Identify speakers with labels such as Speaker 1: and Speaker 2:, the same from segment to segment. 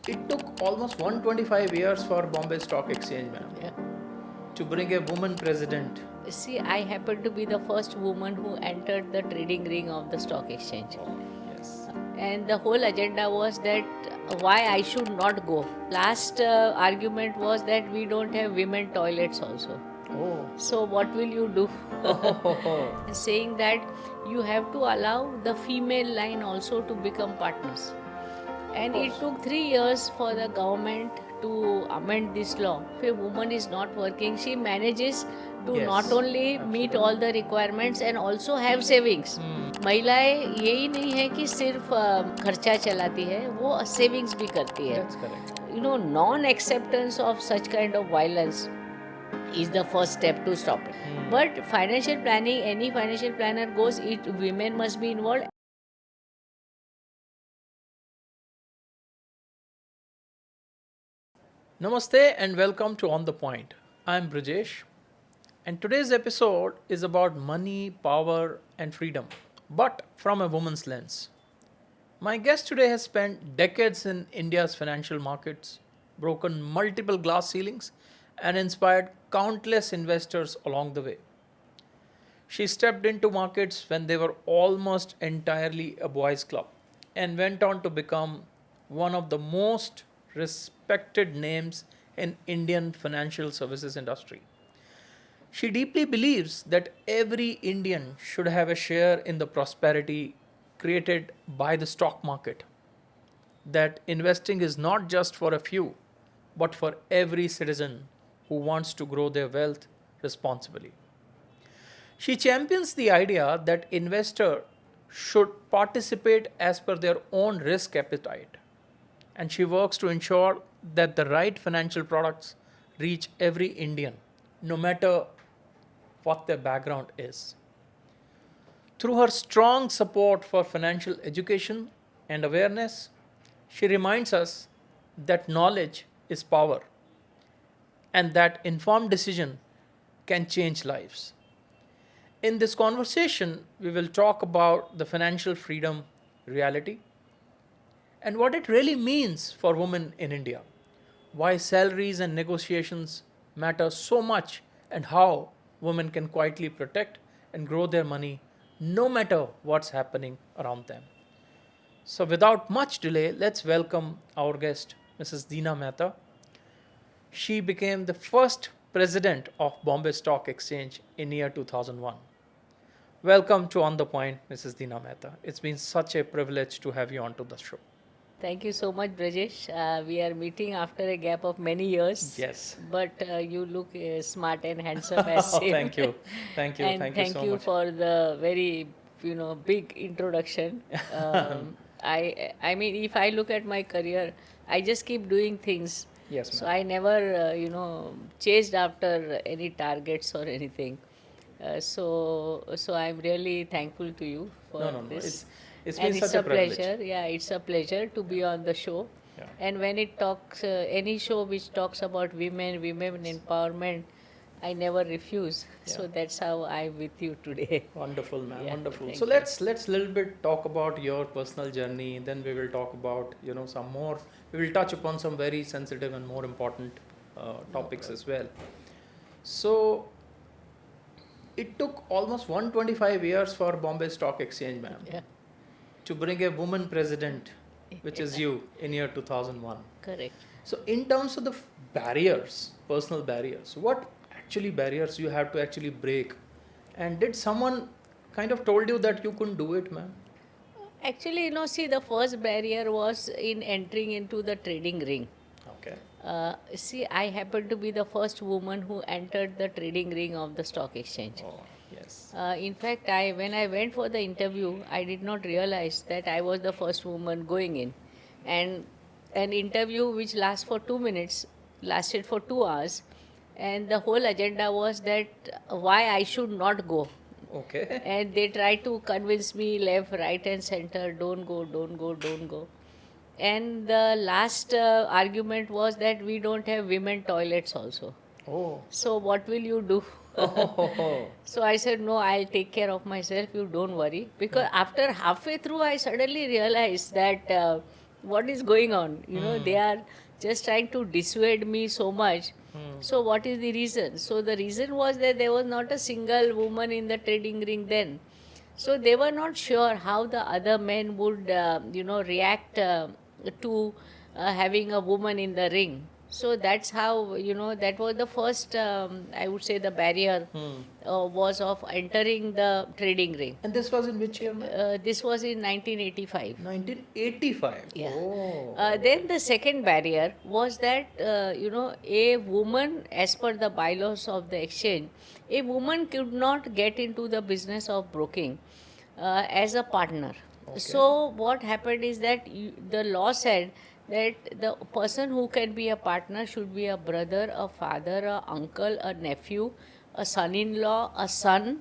Speaker 1: It took almost 125 years for Bombay Stock Exchange, ma'am,
Speaker 2: Yeah.
Speaker 1: to bring a woman president.
Speaker 2: See, I happened to be the first woman who entered the trading ring of the stock exchange.
Speaker 1: Oh, yes.
Speaker 2: And the whole agenda was that why I should not go. Last argument was that we don't have women toilets also.
Speaker 1: Oh.
Speaker 2: So, what will you do?
Speaker 1: Oh.
Speaker 2: Saying that you have to allow the female line also to become partners. And it took 3 years for the government to amend this law. If a woman is not working, she manages to
Speaker 1: Yes,
Speaker 2: not only meet
Speaker 1: absolutely.
Speaker 2: all the requirements and also have savings. महिलाएं यही नहीं है कि सिर्फ खर्चा चलाती है, वो सेविंग्स भी करती है.
Speaker 1: That's correct.
Speaker 2: Non acceptance of such kind of violence is the first step to stop it. But financial planning, any financial planner goes, women must be involved.
Speaker 1: Namaste and welcome to On the Point. I'm Brijesh, and today's episode is about money, power, and freedom, but from a woman's lens. My guest today has spent decades in India's financial markets, broken multiple glass ceilings, and inspired countless investors along the way. She stepped into markets when they were almost entirely a boys' club and went on to become one of the most respected names in Indian financial services industry. She deeply believes that every Indian should have a share in the prosperity created by the stock market. That investing is not just for a few, but for every citizen who wants to grow their wealth responsibly. She champions the idea that investors should participate as per their own risk appetite, and she works to ensure that the right financial products reach every Indian, no matter what their background is. Through her strong support for financial education and awareness, she reminds us that knowledge is power and that informed decision can change lives. In this conversation, we will talk about the financial freedom reality and what it really means for women in India, why salaries and negotiations matter so much, and how women can quietly protect and grow their money no matter what's happening around them. So, without much delay, let's welcome our guest, Mrs. Deena Mehta. She became the first president of Bombay Stock Exchange in year 2001. Welcome to On the Point, Mrs. Deena Mehta. It's been such a privilege to have you onto the show.
Speaker 2: Thank you so much, Brajesh. We are meeting after a gap of many years.
Speaker 1: Yes.
Speaker 2: But you look smart and handsome as same.
Speaker 1: Thank you. Thank you.
Speaker 2: And
Speaker 1: Thank you
Speaker 2: thank
Speaker 1: so
Speaker 2: you
Speaker 1: much.
Speaker 2: for the very, big introduction. I mean, if I look at my career, I just keep doing things.
Speaker 1: Yes,
Speaker 2: So
Speaker 1: ma'am.
Speaker 2: I never, chased after any targets or anything. So I'm really thankful to you for
Speaker 1: No, no, no.
Speaker 2: this.
Speaker 1: It's been
Speaker 2: And it's
Speaker 1: such a
Speaker 2: a
Speaker 1: privilege.
Speaker 2: pleasure. Yeah, it's a pleasure to be on the show.
Speaker 1: Yeah.
Speaker 2: And when it talks, any show which talks about women empowerment, I never refuse. So
Speaker 1: Yeah.
Speaker 2: that's how I'm with you today.
Speaker 1: Wonderful, man.
Speaker 2: Yeah,
Speaker 1: Wonderful.
Speaker 2: thank
Speaker 1: So
Speaker 2: you.
Speaker 1: let's little bit talk about your personal journey. Then we will talk about some more. We will touch upon some very sensitive and more important topics as well. So it took almost 125 years for Bombay Stock Exchange, ma'am,
Speaker 2: Yeah,
Speaker 1: to bring a woman president, which is you, in year 2001.
Speaker 2: correct.
Speaker 1: So, in terms of the barriers, personal barriers, what actually barriers you have to actually break? And did someone kind of told you that you couldn't do it, ma'am?
Speaker 2: Actually, see, the first barrier was in entering into the trading ring.
Speaker 1: Okay.
Speaker 2: See, I happened to be the first woman who entered the trading ring of the stock exchange.
Speaker 1: Oh, yes.
Speaker 2: In fact, when I went for the interview, I did not realize that I was the first woman going in, and an interview which lasts for 2 minutes lasted for 2 hours, and the whole agenda was that why I should not go,
Speaker 1: Okay.
Speaker 2: and they tried to convince me left, right, and center, don't go, don't go, don't go. And the last argument was that we don't have women toilets also.
Speaker 1: Oh.
Speaker 2: So what will you do?
Speaker 1: Oh.
Speaker 2: So I said, no, I'll take care of myself. You don't worry. Because after halfway through, I suddenly realized that what is going on? They are just trying to dissuade me so much. So what is the reason? So the reason was that there was not a single woman in the trading ring then. So they were not sure how the other men would, react to having a woman in the ring. So that's how, that was the first, I would say, the barrier was of entering the trading ring.
Speaker 1: And this was in which year, ma'am?
Speaker 2: This was in 1985.
Speaker 1: 1985.
Speaker 2: Yeah.
Speaker 1: Oh.
Speaker 2: Then the second barrier was that, a woman, as per the bylaws of the exchange, a woman could not get into the business of broking as a partner. So what happened is that the law said that the person who can be a partner should be a brother, a father, a uncle, a nephew, a son-in-law, a son,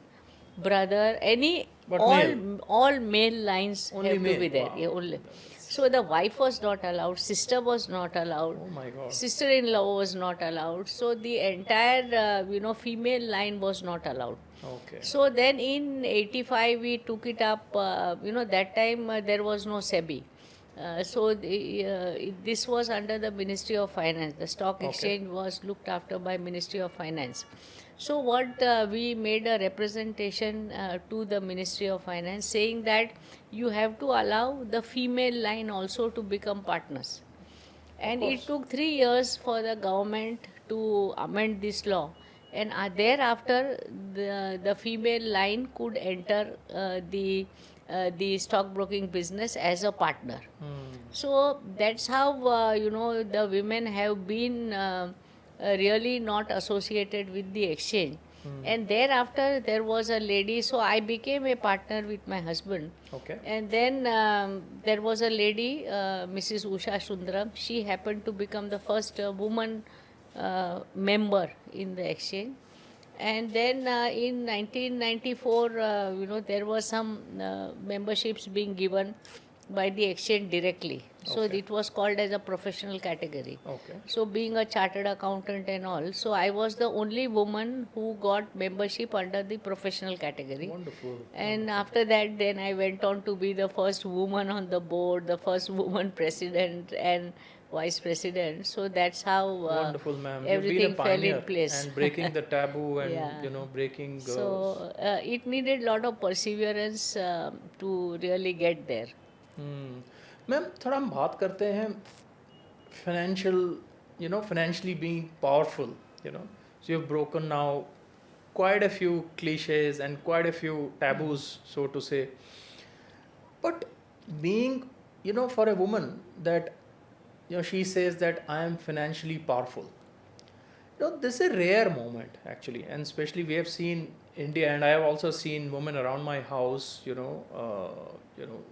Speaker 2: brother, any
Speaker 1: But
Speaker 2: all male lines
Speaker 1: Only
Speaker 2: have to
Speaker 1: male,
Speaker 2: be there.
Speaker 1: wow.
Speaker 2: Yeah, only. So the wife was not allowed, sister was not allowed,
Speaker 1: Oh my God.
Speaker 2: sister-in-law was not allowed. So the entire female line was not allowed.
Speaker 1: Okay.
Speaker 2: So then in 85 we took it up. That time there was no SEBI. This was under the Ministry of Finance. The stock exchange was looked after by Ministry of Finance. So what we made a representation to the Ministry of Finance saying that you have to allow the female line also to become partners. And it took 3 years for the government to amend this law. And thereafter, the female line could enter the stockbroking business as a partner. So that's how the women have been really not associated with the exchange. And thereafter, there was a lady. So I became a partner with my husband.
Speaker 1: Okay.
Speaker 2: And then there was a lady, Mrs. Usha Sundaram. She happened to become the first woman member in the exchange. And then in 1994, there were some memberships being given by the exchange directly. So it was called as a professional category.
Speaker 1: Okay.
Speaker 2: So being a chartered accountant and all, so I was the only woman who got membership under the professional category.
Speaker 1: Wonderful.
Speaker 2: And after that, then I went on to be the first woman on the board, the first woman president and vice president. So that's how
Speaker 1: Wonderful, ma'am. You've been a
Speaker 2: everything fell
Speaker 1: pioneer
Speaker 2: in place.
Speaker 1: and breaking the taboo and
Speaker 2: Yeah.
Speaker 1: breaking.
Speaker 2: So it needed a lot of perseverance to really get there.
Speaker 1: Ma'am थोड़ा हम बात करते हैं financial, financially being powerful, so you've broken now quite a few cliches and quite a few taboos, so to say. But being, for a woman that, she says that I am financially powerful. This is a rare moment actually, and especially we have seen India, and I have also seen women around my house,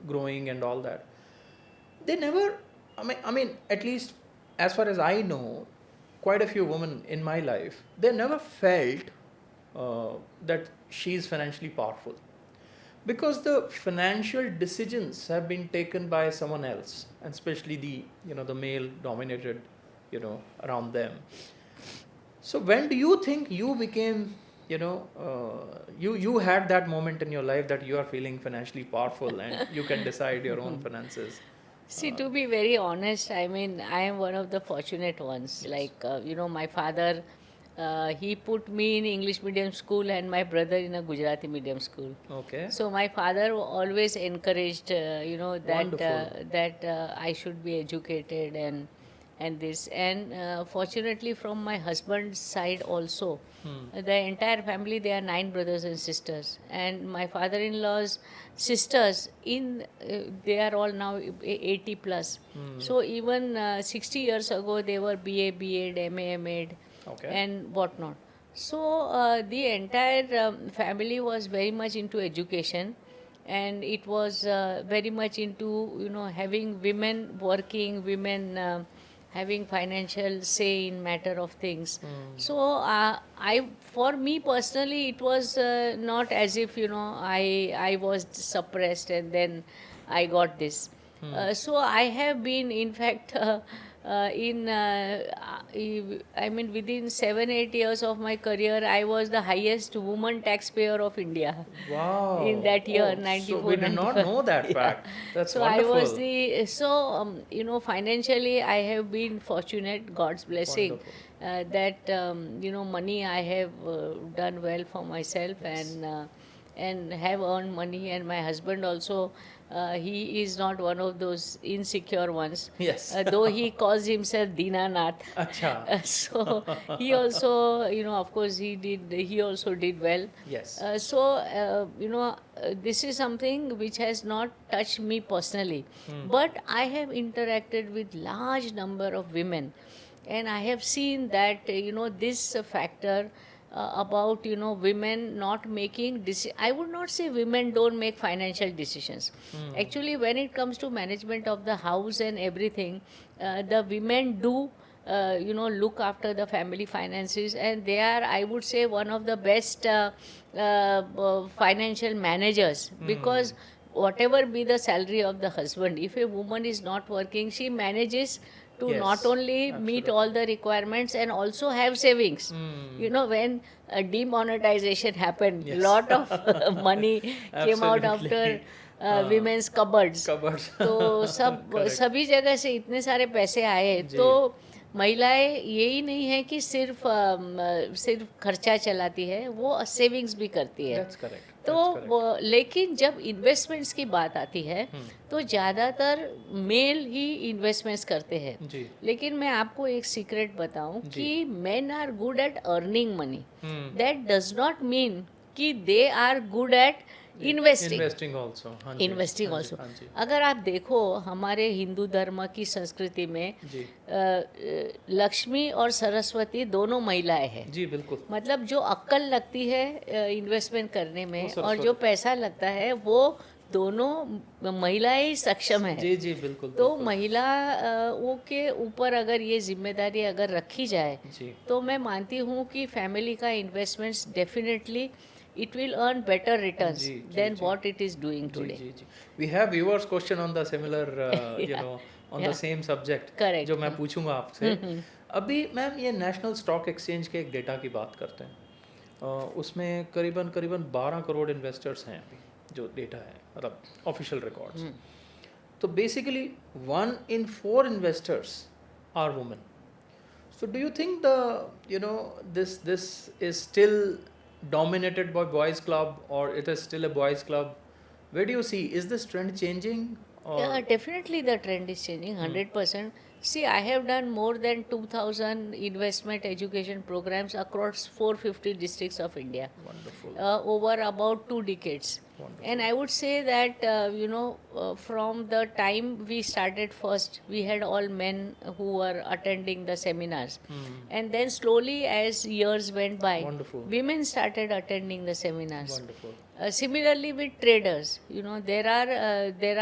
Speaker 1: growing and all that. They never, I mean, at least as far as I know, quite a few women in my life, they never felt that she is financially powerful, because the financial decisions have been taken by someone else, and especially the the male dominated around them. So when do you think you became, you had that moment in your life that you are feeling financially powerful and you can decide your own finances?
Speaker 2: See, to be very honest, I mean, I am one of the fortunate ones. Like, my father, he put me in English medium school and my brother in a Gujarati medium school.
Speaker 1: Okay.
Speaker 2: So my father always encouraged,
Speaker 1: Wonderful.
Speaker 2: that I should be educated and this. And fortunately, from my husband's side also, the entire family, they are 9 brothers and sisters. And my father-in-law's sisters, they are all now 80 plus. So even 60 years ago, they were BA, B.Ed, MA, M.Ed,
Speaker 1: Okay.
Speaker 2: and whatnot. So the entire family was very much into education, and it was very much into having women working, women having financial say in matter of things. So for me personally, it was not as if I was suppressed and then I got this. So I have been, in fact, I mean, within 7-8 years of my career, I was the highest woman taxpayer of India.
Speaker 1: Wow.
Speaker 2: In that year,
Speaker 1: Oh, so
Speaker 2: 94,
Speaker 1: we did not
Speaker 2: 95.
Speaker 1: know that
Speaker 2: Yeah.
Speaker 1: fact. That's
Speaker 2: So I was
Speaker 1: wonderful.
Speaker 2: financially, I have been fortunate, God's blessing,
Speaker 1: Wonderful.
Speaker 2: that, money I have done well for myself,
Speaker 1: Yes.
Speaker 2: and have earned money. And my husband also, he is not one of those insecure ones,
Speaker 1: Yes.
Speaker 2: though he calls himself Dinanath.
Speaker 1: Acha.
Speaker 2: So he also, of course, he also did well.
Speaker 1: Yes.
Speaker 2: This is something which has not touched me personally,
Speaker 1: Hmm.
Speaker 2: but I have interacted with large number of women, and I have seen that this factor about women not making I would not say women don't make financial decisions. Actually, when it comes to management of the house and everything, the women do look after the family finances, and they are, I would say, one of the best financial managers, because whatever be the salary of the husband, if a woman is not working, she manages to not
Speaker 1: Yes.
Speaker 2: only meet
Speaker 1: Absolutely.
Speaker 2: all the requirements and also have savings. When demonetization happened,
Speaker 1: Yes.
Speaker 2: lot of money came out after
Speaker 1: Absolutely. हाँ.
Speaker 2: women's cupboards.
Speaker 1: Cupboards.
Speaker 2: तो
Speaker 1: Correct.
Speaker 2: सभी जगह से इतने सारे पैसे आए,
Speaker 1: जी.
Speaker 2: तो महिलाएं यही नहीं है कि सिर्फ खर्चा चलाती है, वो सेविंग्स भी करती है.
Speaker 1: That's correct.
Speaker 2: तो
Speaker 1: That's correct.
Speaker 2: लेकिन जब इन्वेस्टमेंट्स की बात आती है, तो ज़्यादातर मेल ही इन्वेस्टमेंट्स करते हैं.
Speaker 1: जी.
Speaker 2: लेकिन मैं आपको एक सीक्रेट बताऊं
Speaker 1: जी.
Speaker 2: कि men are good at earning money.
Speaker 1: Hmm.
Speaker 2: That does not mean कि they are good at investing.
Speaker 1: Investing also. हाँ जी.
Speaker 2: इन्वेस्टिंग
Speaker 1: हाँ जी.
Speaker 2: ऑल्सो.
Speaker 1: हाँ जी.
Speaker 2: अगर आप देखो हमारे हिंदू धर्म की संस्कृति में
Speaker 1: जी.
Speaker 2: लक्ष्मी और सरस्वती दोनों महिलाएं हैं.
Speaker 1: जी बिल्कुल.
Speaker 2: मतलब जो अक्ल लगती है इन्वेस्टमेंट करने में,
Speaker 1: वो
Speaker 2: और जो
Speaker 1: सरस्वती.
Speaker 2: पैसा लगता है, वो दोनों महिलाएं ही सक्षम है.
Speaker 1: जी जी बिल्कुल.
Speaker 2: तो
Speaker 1: बिल्कुल.
Speaker 2: महिलाओं के ऊपर अगर ये जिम्मेदारी अगर रखी जाए,
Speaker 1: जी.
Speaker 2: तो मैं मानती हूँ कि फैमिली का investments definitely it will earn better returns
Speaker 1: जी, जी,
Speaker 2: than
Speaker 1: जी.
Speaker 2: what it is doing
Speaker 1: जी
Speaker 2: today.
Speaker 1: जी जी. We have viewers question on the similar
Speaker 2: Yeah.
Speaker 1: on the
Speaker 2: Yeah.
Speaker 1: same subject.
Speaker 2: Correct.
Speaker 1: जो मैं पूछूंगा आपसे. अभी मैम ये नेशनल स्टॉक एक्सचेंज के एक डेटा की बात करते हैं. उसमें करीबन करीबन 12 करोड़ इन्वेस्टर्स हैं अभी, जो डेटा है, मतलब ऑफिशियल रिकॉर्ड्स. तो basically 1 in 4 investors are women. So do you think this is still dominated by boys club, or it is still a boys club? Where do you see, is this trend changing, or
Speaker 2: Yeah, definitely the trend is changing 100%. See, I have done more than 2000 investment education programs across 450 districts of India
Speaker 1: wonderful.
Speaker 2: over about 2 decades.
Speaker 1: Wonderful.
Speaker 2: And I would say that, from the time we started first, we had all men who were attending the seminars. And then slowly, as years went by,
Speaker 1: Wonderful.
Speaker 2: women started attending the seminars.
Speaker 1: Wonderful.
Speaker 2: Similarly with traders, there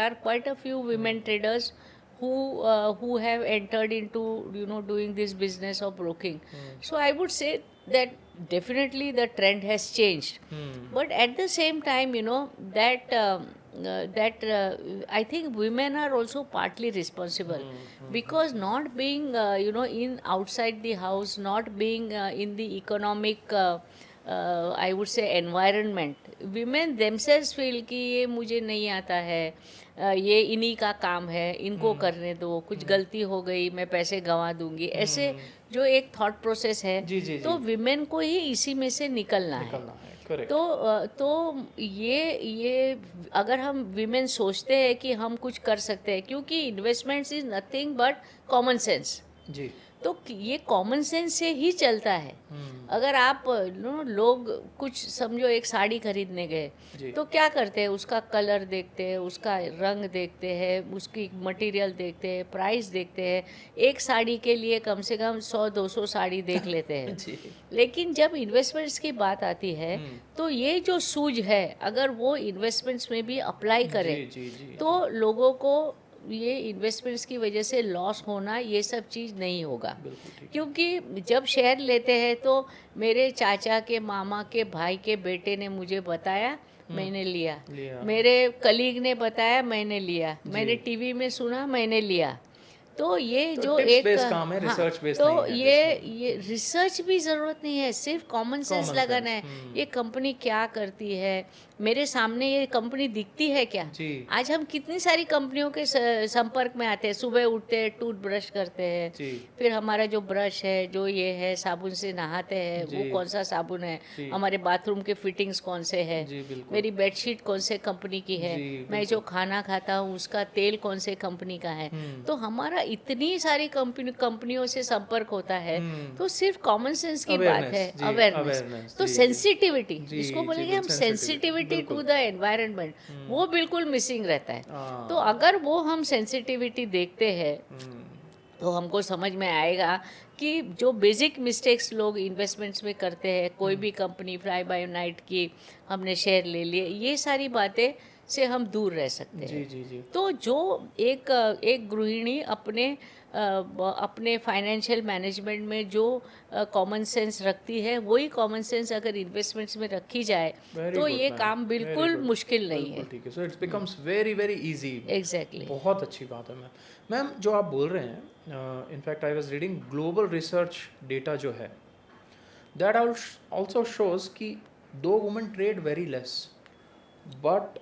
Speaker 2: are quite a few women traders who have entered into doing this business of broking. So I would say that definitely the trend has changed. But at the same time, I think women are also partly responsible, because not being in outside the house, not being in the economic I would say environment, women themselves feel कि ये मुझे नहीं आता है, ये इन्हीं का काम है, इनको करने दो, कुछ गलती हो गई मैं पैसे गंवा दूंगी, ऐसे जो एक थॉट प्रोसेस है.
Speaker 1: जी, जी,
Speaker 2: तो
Speaker 1: जी.
Speaker 2: विमेन को ही इसी में से निकलना है.
Speaker 1: Correct.
Speaker 2: तो ये अगर हम विमेन सोचते हैं कि हम कुछ कर सकते हैं, क्योंकि investments is nothing but common sense.
Speaker 1: जी.
Speaker 2: तो ये कॉमन सेंस से ही चलता है. अगर आप लोग कुछ समझो एक साड़ी खरीदने
Speaker 1: जी.
Speaker 2: गए, तो क्या करते हैं, उसका कलर देखते हैं, उसका रंग देखते हैं, उसकी मटेरियल देखते हैं, प्राइस देखते हैं. एक साड़ी के लिए कम से कम 100-200 साड़ी देख लेते हैं.
Speaker 1: जी.
Speaker 2: लेकिन जब इन्वेस्टमेंट्स की बात आती है, तो ये जो सूझ है, अगर वो इन्वेस्टमेंट्स में भी अप्लाई करें,
Speaker 1: जी, जी, जी.
Speaker 2: तो लोगों को ये इन्वेस्टमेंट्स की वजह से लॉस होना, ये सब चीज़ नहीं होगा.
Speaker 1: बिल्कुल ठीक.
Speaker 2: क्योंकि जब शेयर लेते हैं, तो मेरे चाचा के मामा के भाई के बेटे ने मुझे बताया, मैंने लिया. मेरे कलीग ने बताया, मैंने लिया. मैंने टीवी में सुना, मैंने लिया. तो ये
Speaker 1: तो
Speaker 2: जो
Speaker 1: tips
Speaker 2: एक
Speaker 1: based काम है, research based
Speaker 2: तो
Speaker 1: नहीं है
Speaker 2: ये रिसर्च भी ज़रूरत नहीं है, सिर्फ कॉमन सेंस
Speaker 1: Common
Speaker 2: लगाना
Speaker 1: sense,
Speaker 2: है। ये कंपनी क्या करती है, मेरे सामने ये कंपनी दिखती है क्या?
Speaker 1: जी
Speaker 2: आज हम कितनी सारी कंपनियों के संपर्क में आते हैं, सुबह उठते हैं, टूथब्रश करते हैं,
Speaker 1: जी
Speaker 2: फिर हमारा जो ब्रश है, जो ये है, साबुन से नहाते हैं, वो
Speaker 1: जी
Speaker 2: कौन सा साबुन है,
Speaker 1: जी
Speaker 2: हमारे बाथरूम के फिटिंग्स कौन से है,
Speaker 1: जी बिल्कुल
Speaker 2: मेरी बेडशीट कौन से कंपनी की है,
Speaker 1: जी
Speaker 2: मैं जो खाना खाता हूँ उसका तेल कौन से कंपनी का है। तो हमारा इतनी सारी कंपनियों से संपर्क होता है, तो सिर्फ कॉमन सेंस की बात
Speaker 1: अवेयरनेस
Speaker 2: है,
Speaker 1: जी
Speaker 2: अवेयरनेस।
Speaker 1: अवेयरनेस
Speaker 2: तो
Speaker 1: जी जी
Speaker 2: सेंसिटिविटी
Speaker 1: जी
Speaker 2: जिसको
Speaker 1: जी
Speaker 2: बोलेंगे
Speaker 1: बिल्कुल
Speaker 2: हम,
Speaker 1: सेंसिटिविटी
Speaker 2: सेंसिटिविटी टू
Speaker 1: बिल्कुल
Speaker 2: द एनवायरनमेंट, वो बिल्कुल मिसिंग रहता है। तो
Speaker 1: हाँ
Speaker 2: अगर वो हम सेंसिटिविटी देखते हैं तो हमको समझ में आएगा कि जो बेसिक मिस्टेक्स लोग इन्वेस्टमेंट्स में करते हैं, कोई भी कंपनी फ्लाई बाय नाइट की हमने शेयर ले लिए, ये सारी बातें से हम दूर रह सकते
Speaker 1: जी
Speaker 2: हैं।
Speaker 1: जी जी
Speaker 2: तो जो एक एक गृहिणी अपने फाइनेंशियल मैनेजमेंट में जो कॉमन सेंस रखती है, वही कॉमन सेंस अगर इन्वेस्टमेंट्स में रखी जाए
Speaker 1: वेरी
Speaker 2: तो
Speaker 1: गुड
Speaker 2: ये
Speaker 1: मैम
Speaker 2: काम
Speaker 1: वेरी
Speaker 2: बिल्कुल
Speaker 1: गुड
Speaker 2: मुश्किल नहीं
Speaker 1: बिल्कुल
Speaker 2: है।
Speaker 1: ठीक है so it's becomes very very easy
Speaker 2: exactly.
Speaker 1: बहुत अच्छी बात है मैम मैम जो आप बोल रहे हैं in fact I was reading global research data जो है दैट ऑल्सो शोज कि दो women trade very less but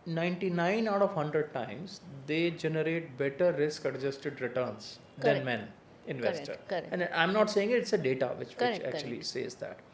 Speaker 1: 99 out of 100 times they generate better risk adjusted returns than
Speaker 2: correct
Speaker 1: men investor
Speaker 2: correct correct
Speaker 1: and I'm not saying it's a data which
Speaker 2: correct
Speaker 1: actually
Speaker 2: correct.
Speaker 1: says that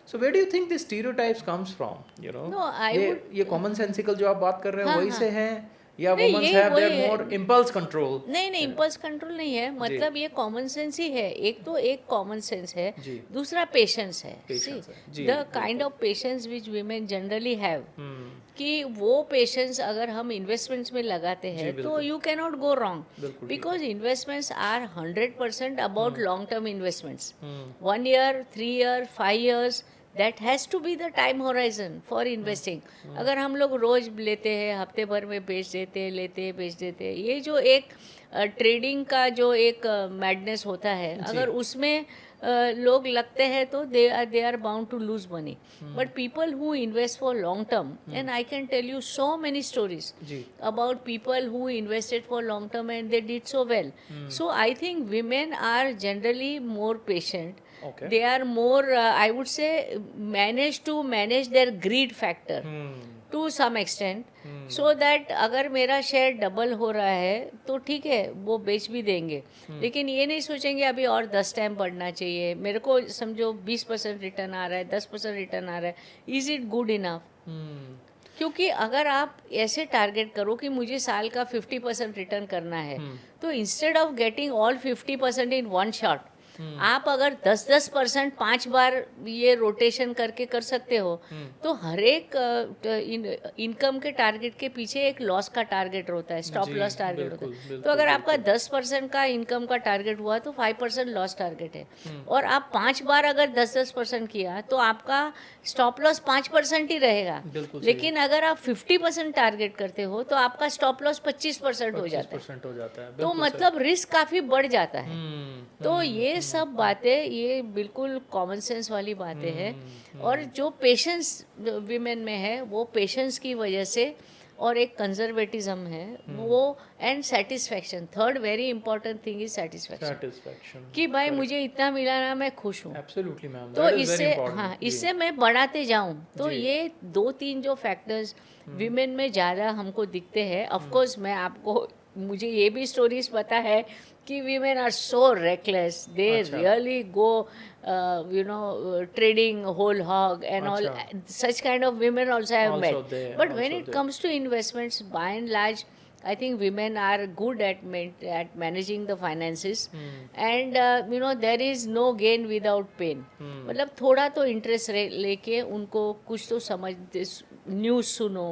Speaker 1: so where do you think these stereotypes comes from you know
Speaker 2: no I
Speaker 1: ये
Speaker 2: would,
Speaker 1: ये common sensical जो आप बात कर रहे हैं
Speaker 2: हाँ
Speaker 1: वही
Speaker 2: हाँ,
Speaker 1: से हैं या
Speaker 2: नहीं
Speaker 1: women
Speaker 2: ये
Speaker 1: have their
Speaker 2: वही है,
Speaker 1: more impulse control
Speaker 2: नहीं नहीं,
Speaker 1: you know?
Speaker 2: इम्पल्स कंट्रोल नहीं है,
Speaker 1: जी
Speaker 2: मतलब ये कॉमन सेंस ही है। एक तो एक कॉमन सेंस है,
Speaker 1: जी
Speaker 2: दूसरा पेशेंस है। सी
Speaker 1: पेशेंस है जी
Speaker 2: द काइंड
Speaker 1: बिल्कुल
Speaker 2: of patience which women generally have,
Speaker 1: hmm
Speaker 2: कि वो पेशेंस अगर हम इन्वेस्टमेंट्स में लगाते
Speaker 1: जी
Speaker 2: हैं तो
Speaker 1: बिल्कुल
Speaker 2: you can not go wrong,
Speaker 1: बिल्कुल ठीक
Speaker 2: बिकॉज
Speaker 1: है
Speaker 2: investments are 100% about long term investments.
Speaker 1: Hmm
Speaker 2: 1 year, 3 year, 5 years, that has to be the time horizon for investing. अगर हम लोग रोज लेते हैं, हफ्ते भर में बेच देते, लेते बेच देते, ये जो एक ट्रेडिंग का जो एक मैडनेस होता है,
Speaker 1: जी
Speaker 2: अगर उसमें लोग लगते हैं तो they are bound to lose money. But people who invest for long term, and I can tell you so many stories
Speaker 1: जी
Speaker 2: about people who invested for long term and they did so well. So I think women are generally more patient.
Speaker 1: Okay.
Speaker 2: They are more, I would say, manage to manage their greed factor to some extent, so that अगर मेरा share double हो रहा है तो ठीक है, वो बेच भी देंगे, लेकिन ये नहीं सोचेंगे अभी और 10 टाइम बढ़ना चाहिए, मेरे को समझो 20% रिटर्न आ रहा है, 10% रिटर्न आ रहा है, इज इट गुड इनफ? क्योंकि अगर आप ऐसे टारगेट करो कि मुझे साल का 50% रिटर्न करना है, तो instead of getting all 50% in one shot, आप अगर 10% 5 बार ये रोटेशन करके कर सकते हो, तो हर एक इनकम के टारगेट के पीछे एक लॉस का टारगेट होता है, स्टॉप
Speaker 1: जी,
Speaker 2: लॉस टारगेट होता
Speaker 1: बिल्कुल,
Speaker 2: है।
Speaker 1: बिल्कुल,
Speaker 2: तो अगर आपका
Speaker 1: बिल्कुल।
Speaker 2: 10% का इनकम का टारगेट हुआ तो 5% लॉस टारगेट है, और आप 5 बार अगर 10% किया तो आपका स्टॉप लॉस 5% ही रहेगा।
Speaker 1: बिल्कुल सही।
Speaker 2: लेकिन अगर आप 50% टारगेट करते हो तो आपका स्टॉप लॉस 25% हो जाता है,
Speaker 1: 25% हो जाता है
Speaker 2: तो
Speaker 1: बिल्कुल
Speaker 2: मतलब रिस्क काफ़ी बढ़ जाता है।
Speaker 1: सही।
Speaker 2: तो ये सब बातें, ये बिल्कुल कॉमन सेंस वाली बातें हैं, और जो पेशेंस विमेन में है, वो पेशेंस की वजह से, और एक कंजर्वेटिज्म है वो, and satisfaction, third very important thing is satisfaction,
Speaker 1: satisfaction
Speaker 2: कि भाई मुझे इतना मिला ना, मैं खुश हूँ।
Speaker 1: एब्सोल्युटली मैम
Speaker 2: तो
Speaker 1: दैट इज वेरी
Speaker 2: इससे,
Speaker 1: इंपॉर्टेंट
Speaker 2: हाँ, इससे मैं बढ़ाते जाऊं, तो
Speaker 1: जी।
Speaker 2: ये 2-3 जो फैक्टर्स विमेन में ज़्यादा हमको दिखते हैं। ऑफ कोर्स मैं आपको, मुझे ये भी स्टोरीज पता है कि वीमेन आर सो रेकलेस, दे
Speaker 1: अच्छा।
Speaker 2: Really go trading whole hog and all,
Speaker 1: अच्छा।
Speaker 2: such kind of women also I have met.
Speaker 1: Also there,
Speaker 2: But when
Speaker 1: also
Speaker 2: it
Speaker 1: there.
Speaker 2: comes to investments, by and large, I think women are good at managing the finances, and there is no gain without pain. मतलब थोड़ा तो interest लेके उनको कुछ तो समझ, news सुनो,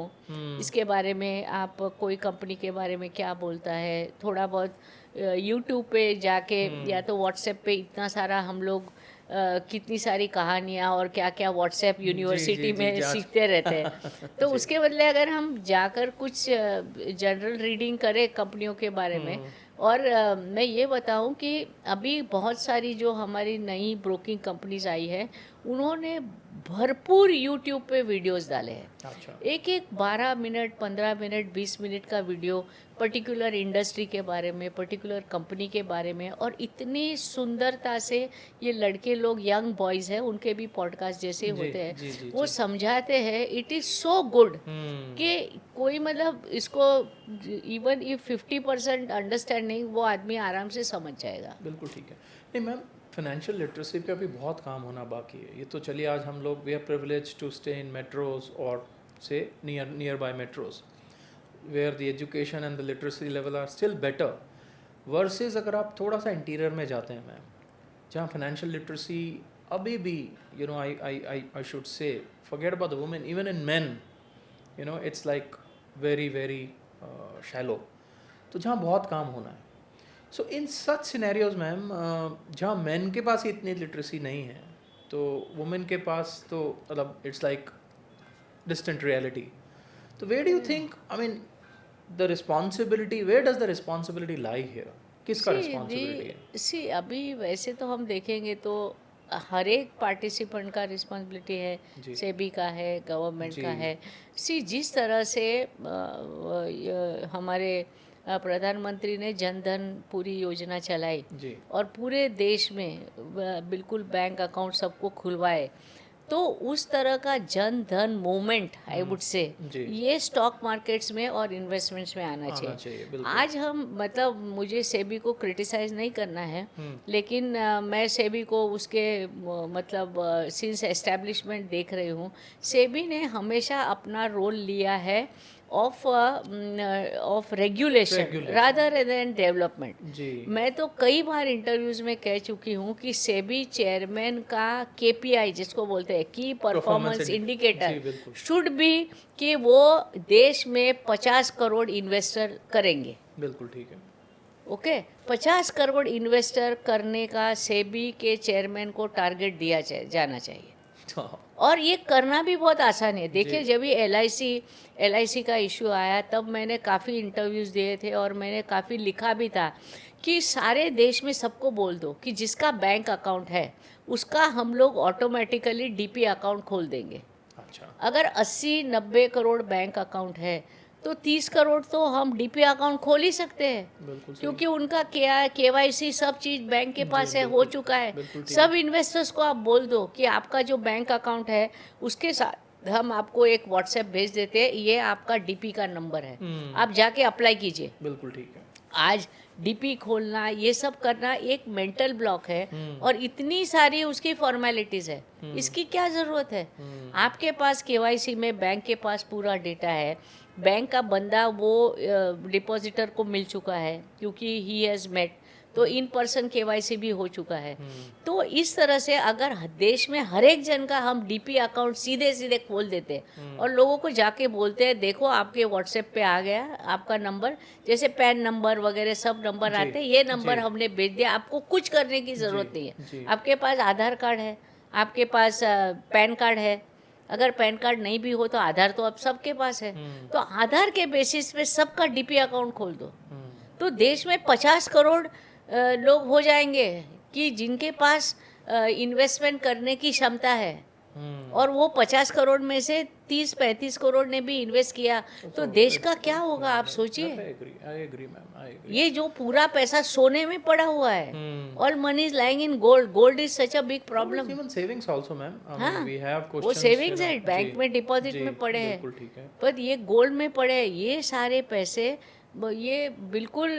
Speaker 2: इसके बारे में, आप कोई कंपनी के बारे में क्या बोलता है, थोड़ा बहुत यूट्यूब पे जाके, या तो व्हाट्सएप पे इतना सारा हम लोग कितनी सारी कहानियाँ और क्या क्या व्हाट्सएप यूनिवर्सिटी में सीखते रहते हैं। तो उसके बदले अगर हम जाकर कुछ जनरल रीडिंग करें कंपनियों के बारे में, और मैं ये बताऊं कि अभी बहुत सारी जो हमारी नई ब्रोकिंग कंपनीज आई है, उन्होंने भरपूर यूट्यूब पे वीडियोस डाले हैं।
Speaker 1: अच्छा।
Speaker 2: एक एक 12 मिनट, 15 मिनट, 20 मिनट का वीडियो पर्टिकुलर इंडस्ट्री के बारे में, पर्टिकुलर कंपनी के बारे में, और इतनी सुंदरता से ये लड़के लोग, यंग बॉयज़ हैं, उनके भी पॉडकास्ट जैसे
Speaker 1: जी
Speaker 2: होते हैं,
Speaker 1: जी जी
Speaker 2: वो
Speaker 1: जी।
Speaker 2: समझाते हैं। इट इज़ सो गुड कि
Speaker 1: हम्म।
Speaker 2: कोई मतलब इसको इवन इफ 50% अंडरस्टैंडिंग, वो आदमी आराम से समझ जाएगा।
Speaker 1: बिल्कुल ठीक है। नहीं मैम, फाइनेंशियल लिटरेसी का भी बहुत काम होना बाकी है। ये तो चलिए, आज हम लोग we are privilege to stay in metros और से nearby metros where the education and the literacy level are still better versus अगर आप थोड़ा सा इंटीरियर में जाते हैं मैम, जहाँ फाइनेंशियल लिटरेसी अभी भी I should say forget about the women, even in main it's like very very shallow. तो जहाँ बहुत काम होना है। सो इन सच सिनेरियोज मैम, जहाँ मैन के पास इतनी लिटरेसी नहीं है, तो वुमेन के पास तो मतलब इट्स लाइक डिस्टेंट रियलिटी। तो where do you think, I mean the responsibility, where does the responsibility lie here? किसका रिस्पॉन्सिबिलिटी है?
Speaker 2: सी अभी वैसे तो हम देखेंगे तो हर एक पार्टिसिपेंट का रिस्पॉन्सिबिलिटी है,
Speaker 1: जी
Speaker 2: सेबी का है, गवर्नमेंट
Speaker 1: जी
Speaker 2: का है। सी जिस तरह से हमारे प्रधानमंत्री ने जन धन पूरी योजना चलाई
Speaker 1: जी
Speaker 2: और पूरे देश में बिल्कुल बैंक अकाउंट सबको खुलवाए, तो उस तरह का Jan Dhan movement I would से
Speaker 1: जी।
Speaker 2: ये स्टॉक मार्केट्स में और इन्वेस्टमेंट्स में आना
Speaker 1: आना
Speaker 2: चाहिए।
Speaker 1: चाहिए बिल्कुल।
Speaker 2: आज हम मतलब मुझे सेबी को क्रिटिसाइज़ नहीं करना है,
Speaker 1: हम्म।
Speaker 2: लेकिन मैं सेबी को उसके मतलब सिंस एस्टैब्लिशमेंट देख रही हूँ, सेबी ने हमेशा अपना रोल लिया है of regulation
Speaker 1: Regulation.
Speaker 2: Rather than development.
Speaker 1: जी
Speaker 2: मैं तो कई बार इंटरव्यूज़ में कह चुकी हूँ कि सेबी चेयरमैन का केपीआई जिसको बोलते हैं की परफॉर्मेंस
Speaker 1: जी
Speaker 2: इंडिकेटर
Speaker 1: बिल्कुल
Speaker 2: शुड बी कि वो देश में 50 करोड़ इन्वेस्टर करेंगे।
Speaker 1: बिल्कुल ठीक है।
Speaker 2: ओके, 50 करोड़ इन्वेस्टर करने का सेबी के चेयरमैन को टारगेट दिया जाना चाहिए।
Speaker 1: हाँ
Speaker 2: और ये करना भी बहुत आसान है। देखिए,
Speaker 1: जी
Speaker 2: जब ये एलआईसी का इशू आया तब मैंने काफ़ी इंटरव्यूज़ दिए थे और मैंने काफ़ी लिखा भी था कि सारे देश में सबको बोल दो कि जिसका बैंक अकाउंट है उसका हम लोग ऑटोमेटिकली डीपी अकाउंट खोल देंगे।
Speaker 1: अच्छा
Speaker 2: अगर 80-90 करोड़ बैंक अकाउंट है तो 30 करोड़ तो हम डीपी अकाउंट खोल ही सकते हैं,
Speaker 1: बिल्कुल सही।
Speaker 2: क्योंकि उनका केवाईसी सब चीज़ बैंक के पास है, हो
Speaker 1: बिल्कुल
Speaker 2: चुका है।
Speaker 1: बिल्कुल ठीक
Speaker 2: सब इन्वेस्टर्स को आप बोल दो कि आपका जो बैंक अकाउंट है उसके साथ हम आपको एक व्हाट्सएप भेज देते हैं, ये आपका डीपी का नंबर है, आप जाके अप्लाई कीजिए।
Speaker 1: बिल्कुल ठीक है।
Speaker 2: आज डीपी खोलना ये सब करना एक मेंटल ब्लॉक है और इतनी सारी उसकी फॉर्मेलिटीज़ है, इसकी क्या ज़रूरत है? आपके पास केवाईसी में बैंक के पास पूरा डेटा है, बैंक का बंदा वो डिपॉजिटर को मिल चुका है क्योंकि ही हैज़ मेट, तो इन पर्सन केवाईसी भी हो चुका है। तो इस तरह से अगर देश में हर एक जन का हम डीपी अकाउंट सीधे सीधे खोल देते हैं और लोगों को जाके बोलते हैं देखो आपके व्हाट्सएप पे आ गया आपका नंबर, जैसे पैन नंबर वगैरह सब नंबर
Speaker 1: जी,
Speaker 2: आते हैं, ये नंबर
Speaker 1: जी।
Speaker 2: हमने भेज दिया, आपको कुछ करने की ज़रूरत नहीं
Speaker 1: जी
Speaker 2: है। आपके पास आधार कार्ड है, आपके पास पैन कार्ड है, अगर पैन कार्ड नहीं भी हो तो आधार तो अब सबके पास है, तो आधार के बेसिस पे सबका डीपी अकाउंट खोल दो, तो देश में 50 करोड़ लोग हो जाएंगे कि जिनके पास इन्वेस्टमेंट करने की क्षमता है, और वो 50 करोड़ में से 30-35 करोड़ ने भी इन्वेस्ट किया तो देश का क्या होगा, आप सोचिए।
Speaker 1: I agree ma'am, I agree.
Speaker 2: ये जो पूरा पैसा सोने में पड़ा हुआ है, all money is lying in gold, gold is such a big problem.
Speaker 1: Even savings also ma'am, I
Speaker 2: हाँ,
Speaker 1: मीन वी हैव
Speaker 2: वो
Speaker 1: क्वेश्चंस,
Speaker 2: सेविंग्स है, बैंक में डिपॉजिट
Speaker 1: जी
Speaker 2: में पड़े हैं,
Speaker 1: बिल्कुल ठीक है।
Speaker 2: पर ये गोल्ड में पड़े हैं। ये सारे पैसे ये बिल्कुल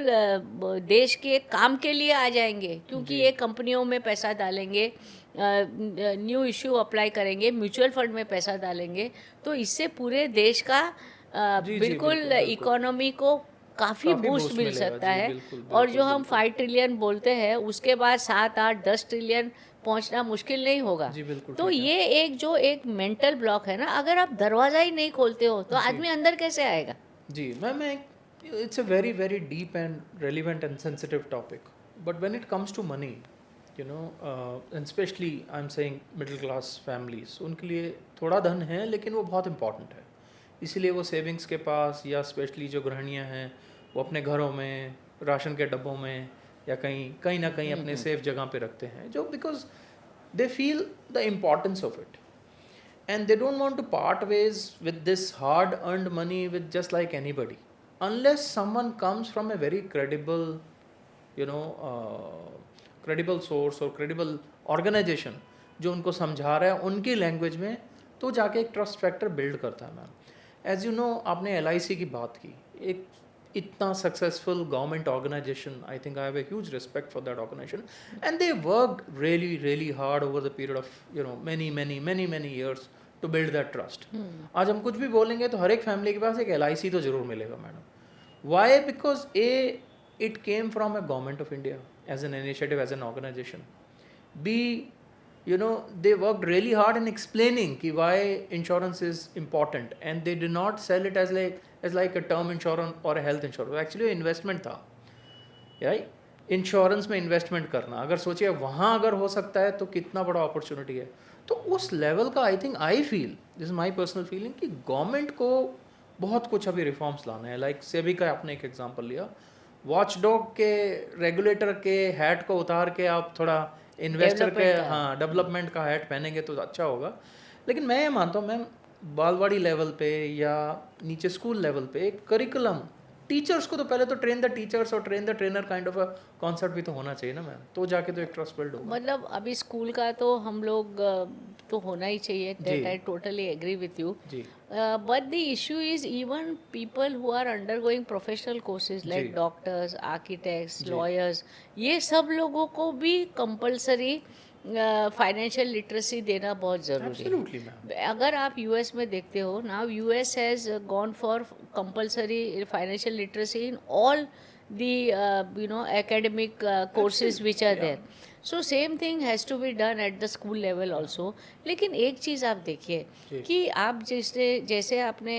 Speaker 2: देश के काम के लिए आ जाएंगे, क्योंकि ये कंपनियों में पैसा डालेंगे, न्यू इश्यू अप्लाई करेंगे, म्यूचुअल फंड में पैसा डालेंगे, तो इससे पूरे देश का बिल्कुल
Speaker 1: बिल्कुल।
Speaker 2: इकोनॉमी को काफ़ी
Speaker 1: काफी
Speaker 2: बूस्ट
Speaker 1: बूस्ट
Speaker 2: मिल
Speaker 1: मिलेगा,
Speaker 2: सकता
Speaker 1: जी
Speaker 2: है।
Speaker 1: बिल्कुल
Speaker 2: और
Speaker 1: बिल्कुल
Speaker 2: जो हम
Speaker 1: बिल्कुल।
Speaker 2: 5 ट्रिलियन बोलते हैं उसके बाद 7-8-10 ट्रिलियन पहुंचना मुश्किल नहीं होगा।
Speaker 1: जी बिल्कुल
Speaker 2: तो
Speaker 1: ठीक है।
Speaker 2: ये एक जो एक मेंटल ब्लॉक है ना, अगर आप दरवाज़ा ही नहीं खोलते हो तो
Speaker 1: जी
Speaker 2: आदमी अंदर कैसे आएगा?
Speaker 1: जी मैम, मैं it's a very very deep and relevant and sensitive topic, but when it comes to money, and specially I am saying middle class families, उनके लिए थोड़ा धन है लेकिन वो बहुत इंपॉर्टेंट है, इसीलिए वो सेविंग्स के पास, या स्पेशली जो गृहिणियाँ हैं वो अपने घरों में, राशन के डब्बों में, या कहीं कहीं ना कहीं अपने सेफ जगह पे रखते हैं, जो because they feel the importance of it, and they don't want to part ways with this hard earned money with just like anybody, unless someone comes from a very credible, you know, credible source or credible organization जो उनको समझा रहा है उनकी language में, तो जाके एक ट्रस्ट फैक्टर बिल्ड करता है मैम. एज यू नो, आपने LIC की बात की, एक इतना successful government organisation, I think I have a huge respect for that organisation, and they worked really really hard over the period of you know many many many many years to build that trust. आज हम कुछ भी बोलेंगे तो हर एक family के पास एक LIC तो जरूर मिलेगा madam. Why? Because it came from a government of India as an initiative, as an organization. B, you know, they worked really hard in explaining ki why insurance is important, and they did not sell it as like a term insurance or a health insurance. Actually investment था, right? Insurance में investment करना, अगर सोचिए वहाँ अगर हो सकता है तो कितना बड़ा अपॉर्चुनिटी है. तो उस लेवल का आई think, I feel, this is my personal feeling, कि गवर्नमेंट को बहुत कुछ अभी रिफॉर्म्स लाना है. लाइक सेबी का आपने एक एग्जांपल लिया, वॉचडॉग के रेगुलेटर के हैट को उतार के आप थोड़ा इन्वेस्टर के, हाँ, डेवलपमेंट का हैट पहनेंगे तो अच्छा होगा. लेकिन मैं ये मानता हूँ मैम, बालवाड़ी लेवल पे या नीचे स्कूल लेवल पे एक करिकुलम, टीचर्स को तो पहले तो ट्रेन द टीचर्स और train the trainer kind of a concept भी तो होना चाहिए ना मैम, तो जाके तो एक ट्रस्ट बिल्ड होगा.
Speaker 2: मतलब अभी स्कूल का तो हम लोग तो होना ही चाहिए, that I totally agree with you. But the issue is even people who are undergoing professional courses like doctors, architects, lawyers, ये सब लोगों को भी कंपलसरी फाइनेंशियल लिटरेसी देना बहुत ज़रूरी है. अगर आप यूएस में देखते हो, now US has gone for compulsory financial literacy in all the academic courses which are there. So same thing has to be done at the school level also. लेकिन एक चीज़ आप देखिए कि आप जैसे आपने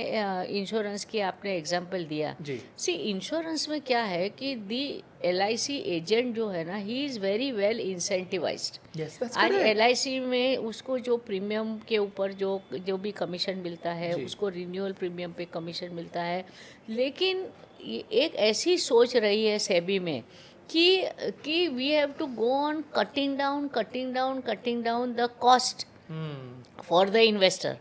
Speaker 2: इंश्योरेंस की आपने एग्जांपल दिया, सी इंश्योरेंस में क्या है कि दी LIC एजेंट जो है ना, he is very well incentivised. आज LIC में उसको जो प्रीमियम के ऊपर जो भी कमीशन मिलता है, उसको रिन्यूअल प्रीमियम पे कमीशन मिलता है. लेकिन एक ऐसी सोच रही है सेबी में कि we have to go on cutting down the cost for the investor.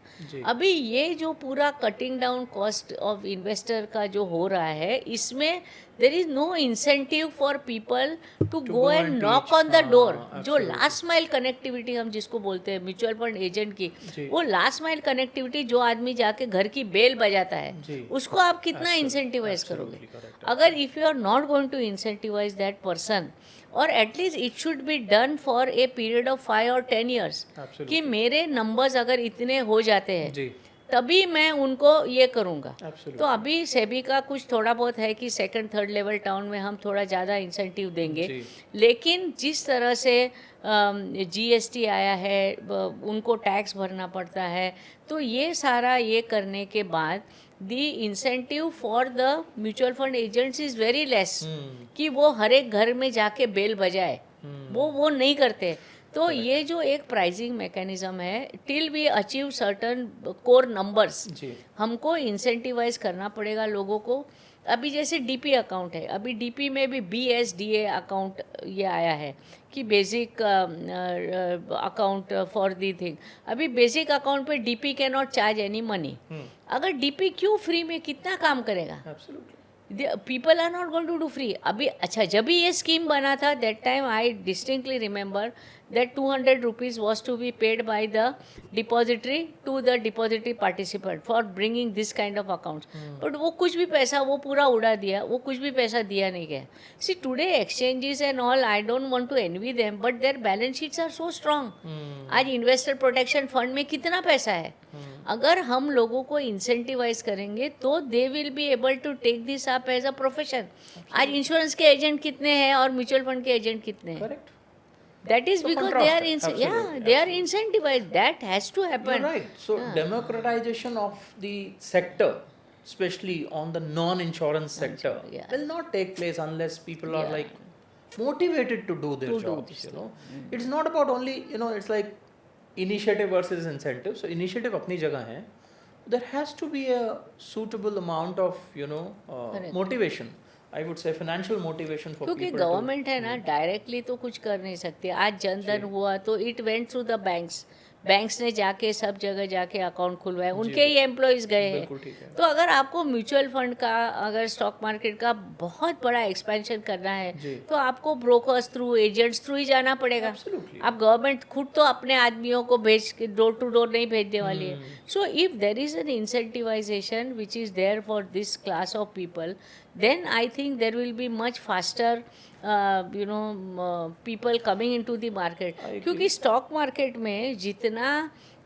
Speaker 2: अभी ये जो पूरा cutting down cost of investor का जो हो रहा है, इसमें there is no incentive for people to go and knock on the door. जो लास्ट माइल कनेक्टिविटी हम जिसको बोलते हैं म्यूचुअल फंड एजेंट की, वो लास्ट माइल कनेक्टिविटी जो आदमी जाके घर की बेल बजाता है, उसको आप कितना इंसेंटिवाइज करोगे? अगर if you are not going to incentivise that person, और at least it should be done for a period of 5 और 10 years, कि मेरे नंबर्स अगर इतने हो जाते हैं तभी मैं उनको ये करूँगा. तो अभी सेबी का कुछ थोड़ा बहुत है कि सेकंड थर्ड लेवल टाउन में हम थोड़ा ज़्यादा इंसेंटिव देंगे. लेकिन जिस तरह से GST आया है, उनको टैक्स भरना पड़ता है, तो ये सारा ये करने के बाद the incentive for the mutual fund agents is very less, कि वो हर एक घर में जाके बेल बजाए, वो नहीं करते. तो ये जो एक प्राइसिंग मैकेनिज्म है, till we achieve certain core numbers, हमको इंसेंटिवाइज करना पड़ेगा लोगों को. अभी जैसे DP अकाउंट है, अभी DP में भी BSDA अकाउंट ये आया है कि basic account for the thing. अभी बेसिक अकाउंट पे DP can not charge any money. अगर DP क्यों फ्री में कितना काम करेगा? People are not going to do free. अभी अच्छा, जब भी ये स्कीम बना था, that time I distinctly remember that 200 rupees was to be paid by the depository to the depository participant for bringing this kind of accounts. But वो कुछ भी पैसा वो पूरा उड़ा दिया, वो कुछ भी पैसा दिया नहीं गया. See today exchanges and all, I don't want to envy them, but their balance sheets are so strong. आज investor protection fund में कितना पैसा है? अगर हम लोगों को इंसेंटिवाइज करेंगे तो they will be able to take this up as a profession. आज इंश्योरेंस के एजेंट कितने हैं और म्यूचुअल फंड के एजेंट कितने हैं? That is because they are incentivized. That has to happen.
Speaker 1: You're right. So democratization of the sector, especially on the non-insurance sector, will not take place unless people are like motivated to do their jobs. You know, it's not about only, you know, it's like initiative versus incentive. So initiative अपनी जगह है. There has to be a suitable amount of, you know, motivation. I would say financial motivation for
Speaker 2: क्योंकि
Speaker 1: people to.
Speaker 2: Government है ना, directly तो कुछ कर नहीं सकती. आज जनधन हुआ तो it went through the banks. Banks ने जाके सब जगह जाके अकाउंट खुलवाए, उनके ही एम्प्लॉयज़ गए हैं.
Speaker 1: बिल्कुल ठीक है.
Speaker 2: तो अगर आपको म्यूचुअल फंड का, अगर स्टॉक मार्केट का बहुत बड़ा एक्सपेंशन करना है,
Speaker 1: जी.
Speaker 2: तो आपको ब्रोकर्स थ्रू, एजेंट्स थ्रू ही जाना पड़ेगा.
Speaker 1: Absolutely.
Speaker 2: आप गवर्नमेंट खुद तो अपने आदमियों को भेज के डोर टू डोर नहीं भेजने वाली है. So if there is an incentivisation which is there for this class of people, then I think there will be much faster people coming into the market. क्योंकि स्टॉक मार्केट में जितना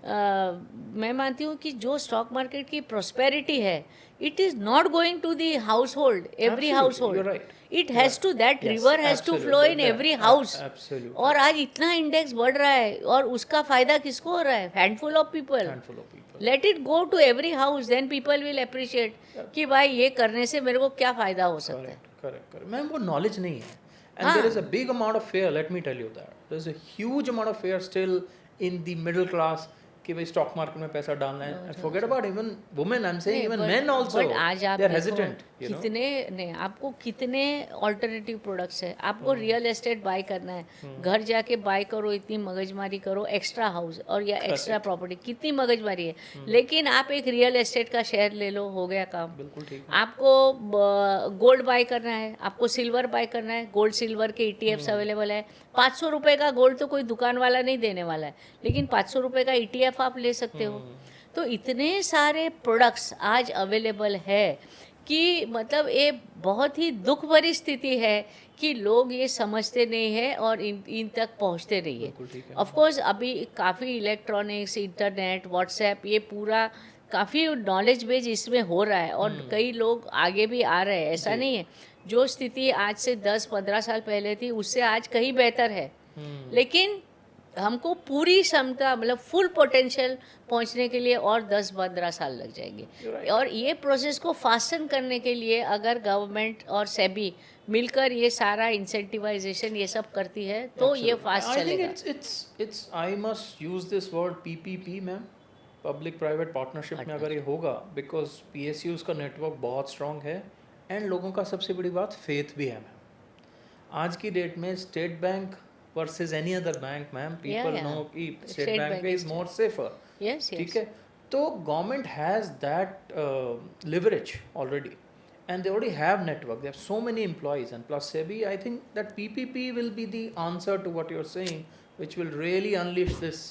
Speaker 2: मैं मानती हूँ कि जो स्टॉक मार्केट की prosperity है, it is not going to the household, every household. It has to, that river has to flow in every house. और आज इतना इंडेक्स बढ़ रहा है, और उसका फायदा किसको हो रहा है? Handful of people. Let it go to every house, then people will appreciate कि भाई ये करने से मेरे को क्या फ़ायदा हो सकता है.
Speaker 1: करेक्ट. मैम, वो नॉलेज नहीं है. And there is a big amount of fear, let me tell you that. There's a huge amount of fear still in the middle class कि भाई स्टॉक मार्केट में पैसा डालना है. Forget about even women, I'm saying even men also.
Speaker 2: But आज आप
Speaker 1: they are hesitant.
Speaker 2: कितने नहीं, आपको कितने ऑल्टरनेटिव प्रोडक्ट्स है. आपको रियल एस्टेट बाय करना है, घर जाके बाय करो, इतनी मगजमारी करो, एक्स्ट्रा हाउस और या एक्स्ट्रा प्रॉपर्टी, कितनी मगजमारी है. लेकिन आप एक रियल एस्टेट का शेयर ले लो, हो गया काम.
Speaker 1: बिल्कुल ठीक.
Speaker 2: आपको गोल्ड बाय करना है, आपको सिल्वर बाय करना है, गोल्ड सिल्वर के ETFs अवेलेबल है. 500 रुपये का गोल्ड तो कोई दुकान वाला नहीं देने वाला है, लेकिन 500 रुपये का ETF आप ले सकते हो. तो इतने सारे प्रोडक्ट्स आज अवेलेबल है कि मतलब ये बहुत ही दुख भरी स्थिति है कि लोग ये समझते नहीं है और इन तक पहुंचते नहीं है. ऑफ कोर्स अभी काफ़ी इलेक्ट्रॉनिक्स, इंटरनेट, व्हाट्सएप, ये पूरा काफ़ी नॉलेज बेस इसमें हो रहा है, और कई लोग आगे भी आ रहे हैं. ऐसा नहीं है, जो स्थिति आज से 10-15 साल पहले थी उससे आज कहीं बेहतर है. लेकिन हमको पूरी क्षमता, मतलब फुल पोटेंशियल पहुंचने के लिए और 10-15 साल लग जाएंगे. और ये प्रोसेस को फास्टन करने के लिए अगर गवर्नमेंट और सेबी मिलकर ये सारा इंसेंटिवाइजेशन ये सब करती है तो ये फास्ट चलेगा.
Speaker 1: it's I must use this word PPP ma'am, public private partnership में अगर ये होगा, बिकॉज PSUs का नेटवर्क बहुत स्ट्रांग है, एंड लोगों का सबसे बड़ी बात फेथ भी है मैम. आज की डेट में state bank versus any other bank, ma'am, people know कि State Bank is more safer.
Speaker 2: Yes.
Speaker 1: ठीक है. तो government has that leverage already, and they already have network. They have so many employees, and plus SEBI, I think that PPP will be the answer to what you're saying, which will really unleash this,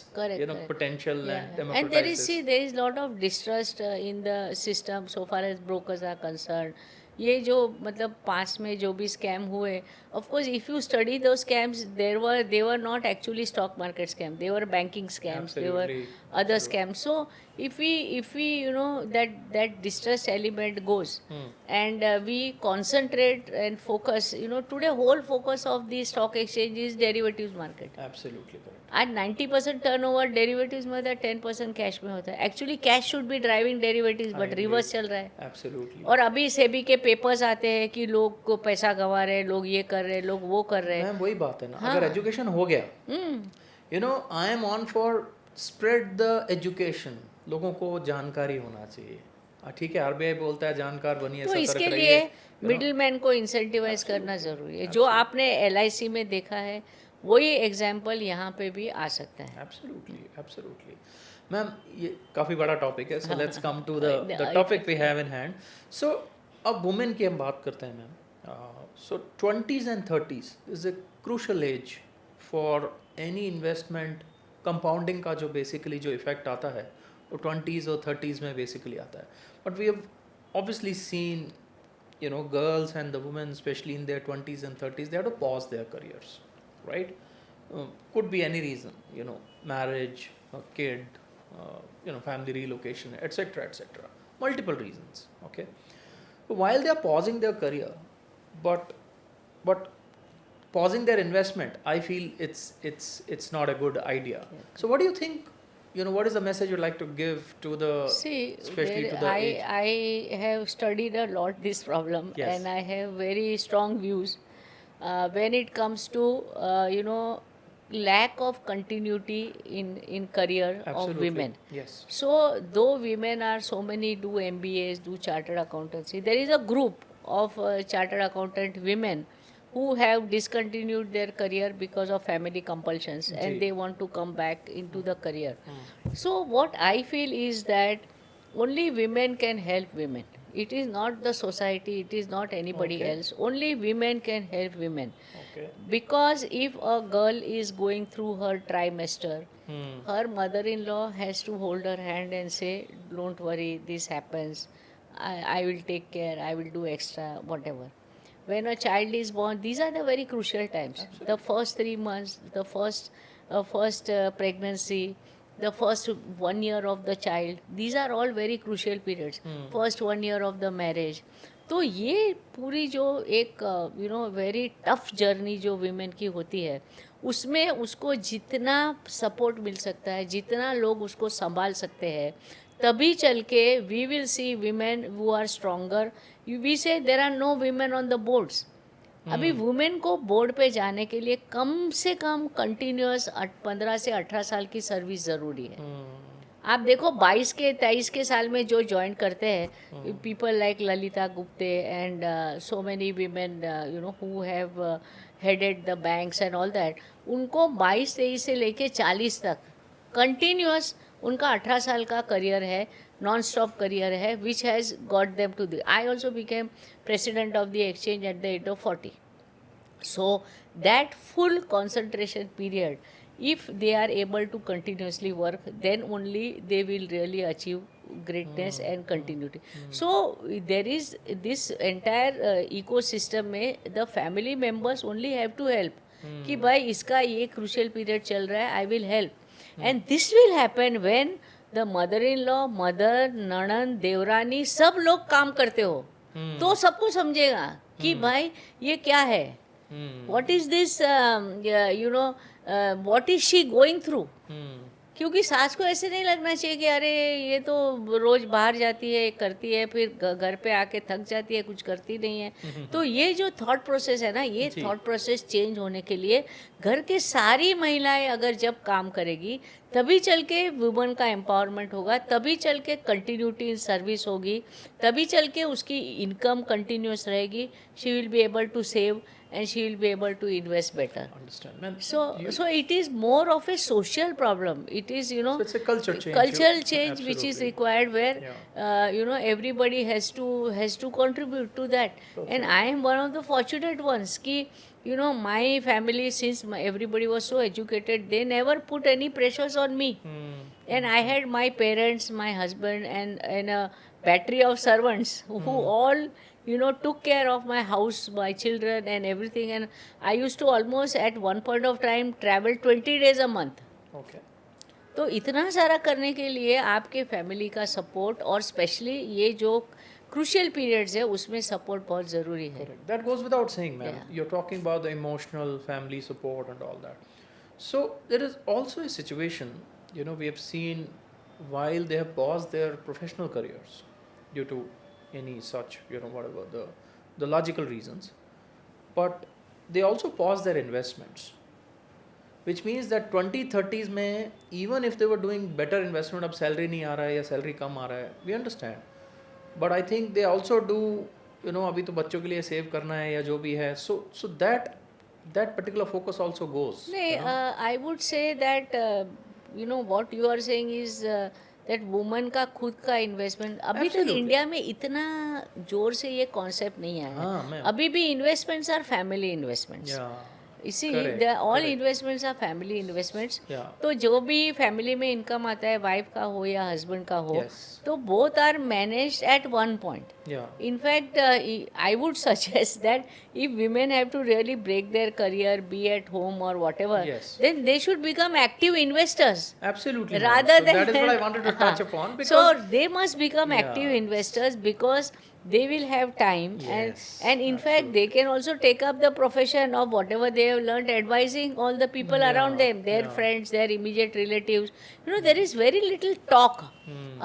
Speaker 1: potential and democratize.
Speaker 2: And there is lot of distrust in the system so far as brokers are concerned. ये जो मतलब पास में जो भी scam हुए, of course if you study दो scams, they were not actually stock market scam, they were banking scams, they were other scams. So if we that distrust element goes, and we concentrate and focus, today whole focus of the stock exchange is derivatives market.
Speaker 1: Absolutely correct.
Speaker 2: आज 90% turnover derivatives में होता है, 10% cash में होता है. Actually cash should be driving derivatives, but reverse चल रहा है.
Speaker 1: Absolutely.
Speaker 2: और अभी सेबी के पेपर्स आते हैं कि लोग को पैसा गंवा रहे हैं, लोग ये कर रहे हैं, लोग वो कर रहे हैं.
Speaker 1: मैम वही बात है ना, अगर एजुकेशन हो गया, I am on for spread the education. लोगों को जानकारी होना चाहिए. ठीक है, RBI बोलता है जानकार बनिए,
Speaker 2: तो इसके लिए मिडिल मैन को इंसेंटिवाइज करना ज़रूरी है. जो आपने LIC में देखा है वही एग्जाम्पल यहाँ पे भी आ सकता है.
Speaker 1: एब्सोल्युटली. मैम ये काफ़ी बड़ा टॉपिक है, so let's come to the topic we have in hand. So अब वुमेन की हम बात करते हैं ma'am. So 20s and 30s is a crucial age for any investment. Compounding का जो बेसिकली जो इफेक्ट आता है वो 20s और 30s में बेसिकली आता है. But we have obviously seen girls and the women specially in their 20s and 30s they have to pause their careers, right? Could be any reason, marriage, a kid, family relocation, etc. Multiple reasons, okay? So while they are pausing their career, but pausing their investment, I feel it's not a good idea. Yeah. So what do you think, what is the message you'd like to give to the, especially to the age?
Speaker 2: I have studied a lot this problem. Yes. And I have very strong views when it comes to lack of continuity in career. Absolutely. Of women.
Speaker 1: Yes.
Speaker 2: So though women are so many do MBAs, do chartered accountancy, there is a group of chartered accountant women who have discontinued their career because of family compulsions and
Speaker 1: Ji.
Speaker 2: they want to come back into the career. So what I feel is that only women can help women. It is not the society, it is not anybody
Speaker 1: Okay.
Speaker 2: else. Only women can help women.
Speaker 1: Okay.
Speaker 2: Because if a girl is going through her trimester,
Speaker 1: Hmm.
Speaker 2: her mother-in-law has to hold her hand and say, "Don't worry, this happens. I will take care. I will do extra, whatever." When a child is born, these are the very crucial times. The first 3 months, the first pregnancy, the first 1 year of the child. These are all very crucial periods. First 1 year of the marriage. तो ये पूरी जो एक very tough journey जो women की होती है उसमें उसको जितना सपोर्ट मिल सकता है, जितना लोग उसको संभाल सकते हैं, तभी चल के we will see women who are stronger. We say there are no women on the boards. अभी वुमेन को बोर्ड पे जाने के लिए कम से कम कंटिन्यूस 15 से 18 साल की सर्विस ज़रूरी है. आप देखो 22 के 23 के साल में जो ज्वाइन करते हैं, people like Lalita Gupte and so many women who have headed the banks and all that, उनको 22-23 से लेके 40 तक कंटिन्यूस उनका 18 साल का करियर है, नॉन स्टॉप करियर है, which has got them to the. I also became president of the exchange at the age of 40. So that full concentration period, if they are able to continuously work, then only they will really achieve greatness and continuity. So there is this entire ecosystem में the family members only have to help कि भाई इसका ये crucial period चल रहा है, I will help. And this will happen when the mother-in-law, mother, ननन, देवरानी सब लोग काम करते हो, तो सबको समझेगा कि भाई ये क्या है. What is this, what is she going through? क्योंकि सास को ऐसे नहीं लगना चाहिए कि अरे ये तो रोज़ बाहर जाती है, करती है, फिर घर पे आके थक जाती है, कुछ करती नहीं है. तो ये जो थॉट प्रोसेस है ना, ये थॉट प्रोसेस चेंज होने के लिए घर के सारी महिलाएं अगर जब काम करेगी, तभी चल के वुमन का एम्पावरमेंट होगा, तभी चल के कंटिन्यूटी इन सर्विस होगी, तभी चल के उसकी इनकम कंटिन्यूस रहेगी. She will be able to save and she will be able to invest better.
Speaker 1: Understand, man.
Speaker 2: So it is more of a social problem. It is,
Speaker 1: So it's a culture change.
Speaker 2: cultural change which is
Speaker 1: Absolutely.
Speaker 2: required, where everybody has to contribute to that. And I am one of the fortunate ones ki my family, since everybody was so educated, they never put any pressures on me. And I had my parents, my husband, and a battery of servants who all took care of my house, my children and everything. And I used to almost at one point of time travel 20 days a month.
Speaker 1: Okay.
Speaker 2: तो इतना सारा करने के लिए आपके family का support और specially ये जो क्रूशियल पीरियड्स है उसमें सपोर्ट बहुत ज़रूरी है.
Speaker 1: Correct. That goes without saying, ma'am.
Speaker 2: Yeah.
Speaker 1: You're talking about the emotional family support and all that. So there is also a situation, we have seen while they have paused their professional careers due to any such, whatever the logical reasons, but they also pause their investments, which means that 2030s में even if they were doing better investment, अब salary नहीं आ रहा है या salary कम आ रहा है, we understand, but I think they also do, अभी तो बच्चों के लिए save करना है या जो भी है, so that particular focus also goes.
Speaker 2: नहीं, I would say that what you are saying is that woman का खुद का इन्वेस्टमेंट अभी तक
Speaker 1: Absolutely.
Speaker 2: इंडिया में इतना जोर से ये कॉन्सेप्ट नहीं आया है.
Speaker 1: हाँ, ma'am.
Speaker 2: अभी भी investments are family investments.
Speaker 1: Yeah.
Speaker 2: इसी
Speaker 1: Correct,
Speaker 2: all
Speaker 1: correct.
Speaker 2: Investments are family investments.
Speaker 1: Yeah.
Speaker 2: तो जो भी फैमिली में इनकम आता है, वाइफ का हो या हस्बैंड का हो,
Speaker 1: Yes.
Speaker 2: तो both are managed at one point.
Speaker 1: Yeah.
Speaker 2: In fact, I would suggest that if women have to really break their career, be at home or whatever,
Speaker 1: Yes.
Speaker 2: then they should become active investors.
Speaker 1: Absolutely. ma'am.
Speaker 2: Rather
Speaker 1: So
Speaker 2: than
Speaker 1: that is what I wanted to touch upon, because
Speaker 2: so they must become
Speaker 1: Yeah.
Speaker 2: active investors because they will have time.
Speaker 1: Yes,
Speaker 2: and in fact they can also take up the profession of whatever they have learned, advising all the people around them, their
Speaker 1: yeah.
Speaker 2: friends, their immediate relatives. There is very little talk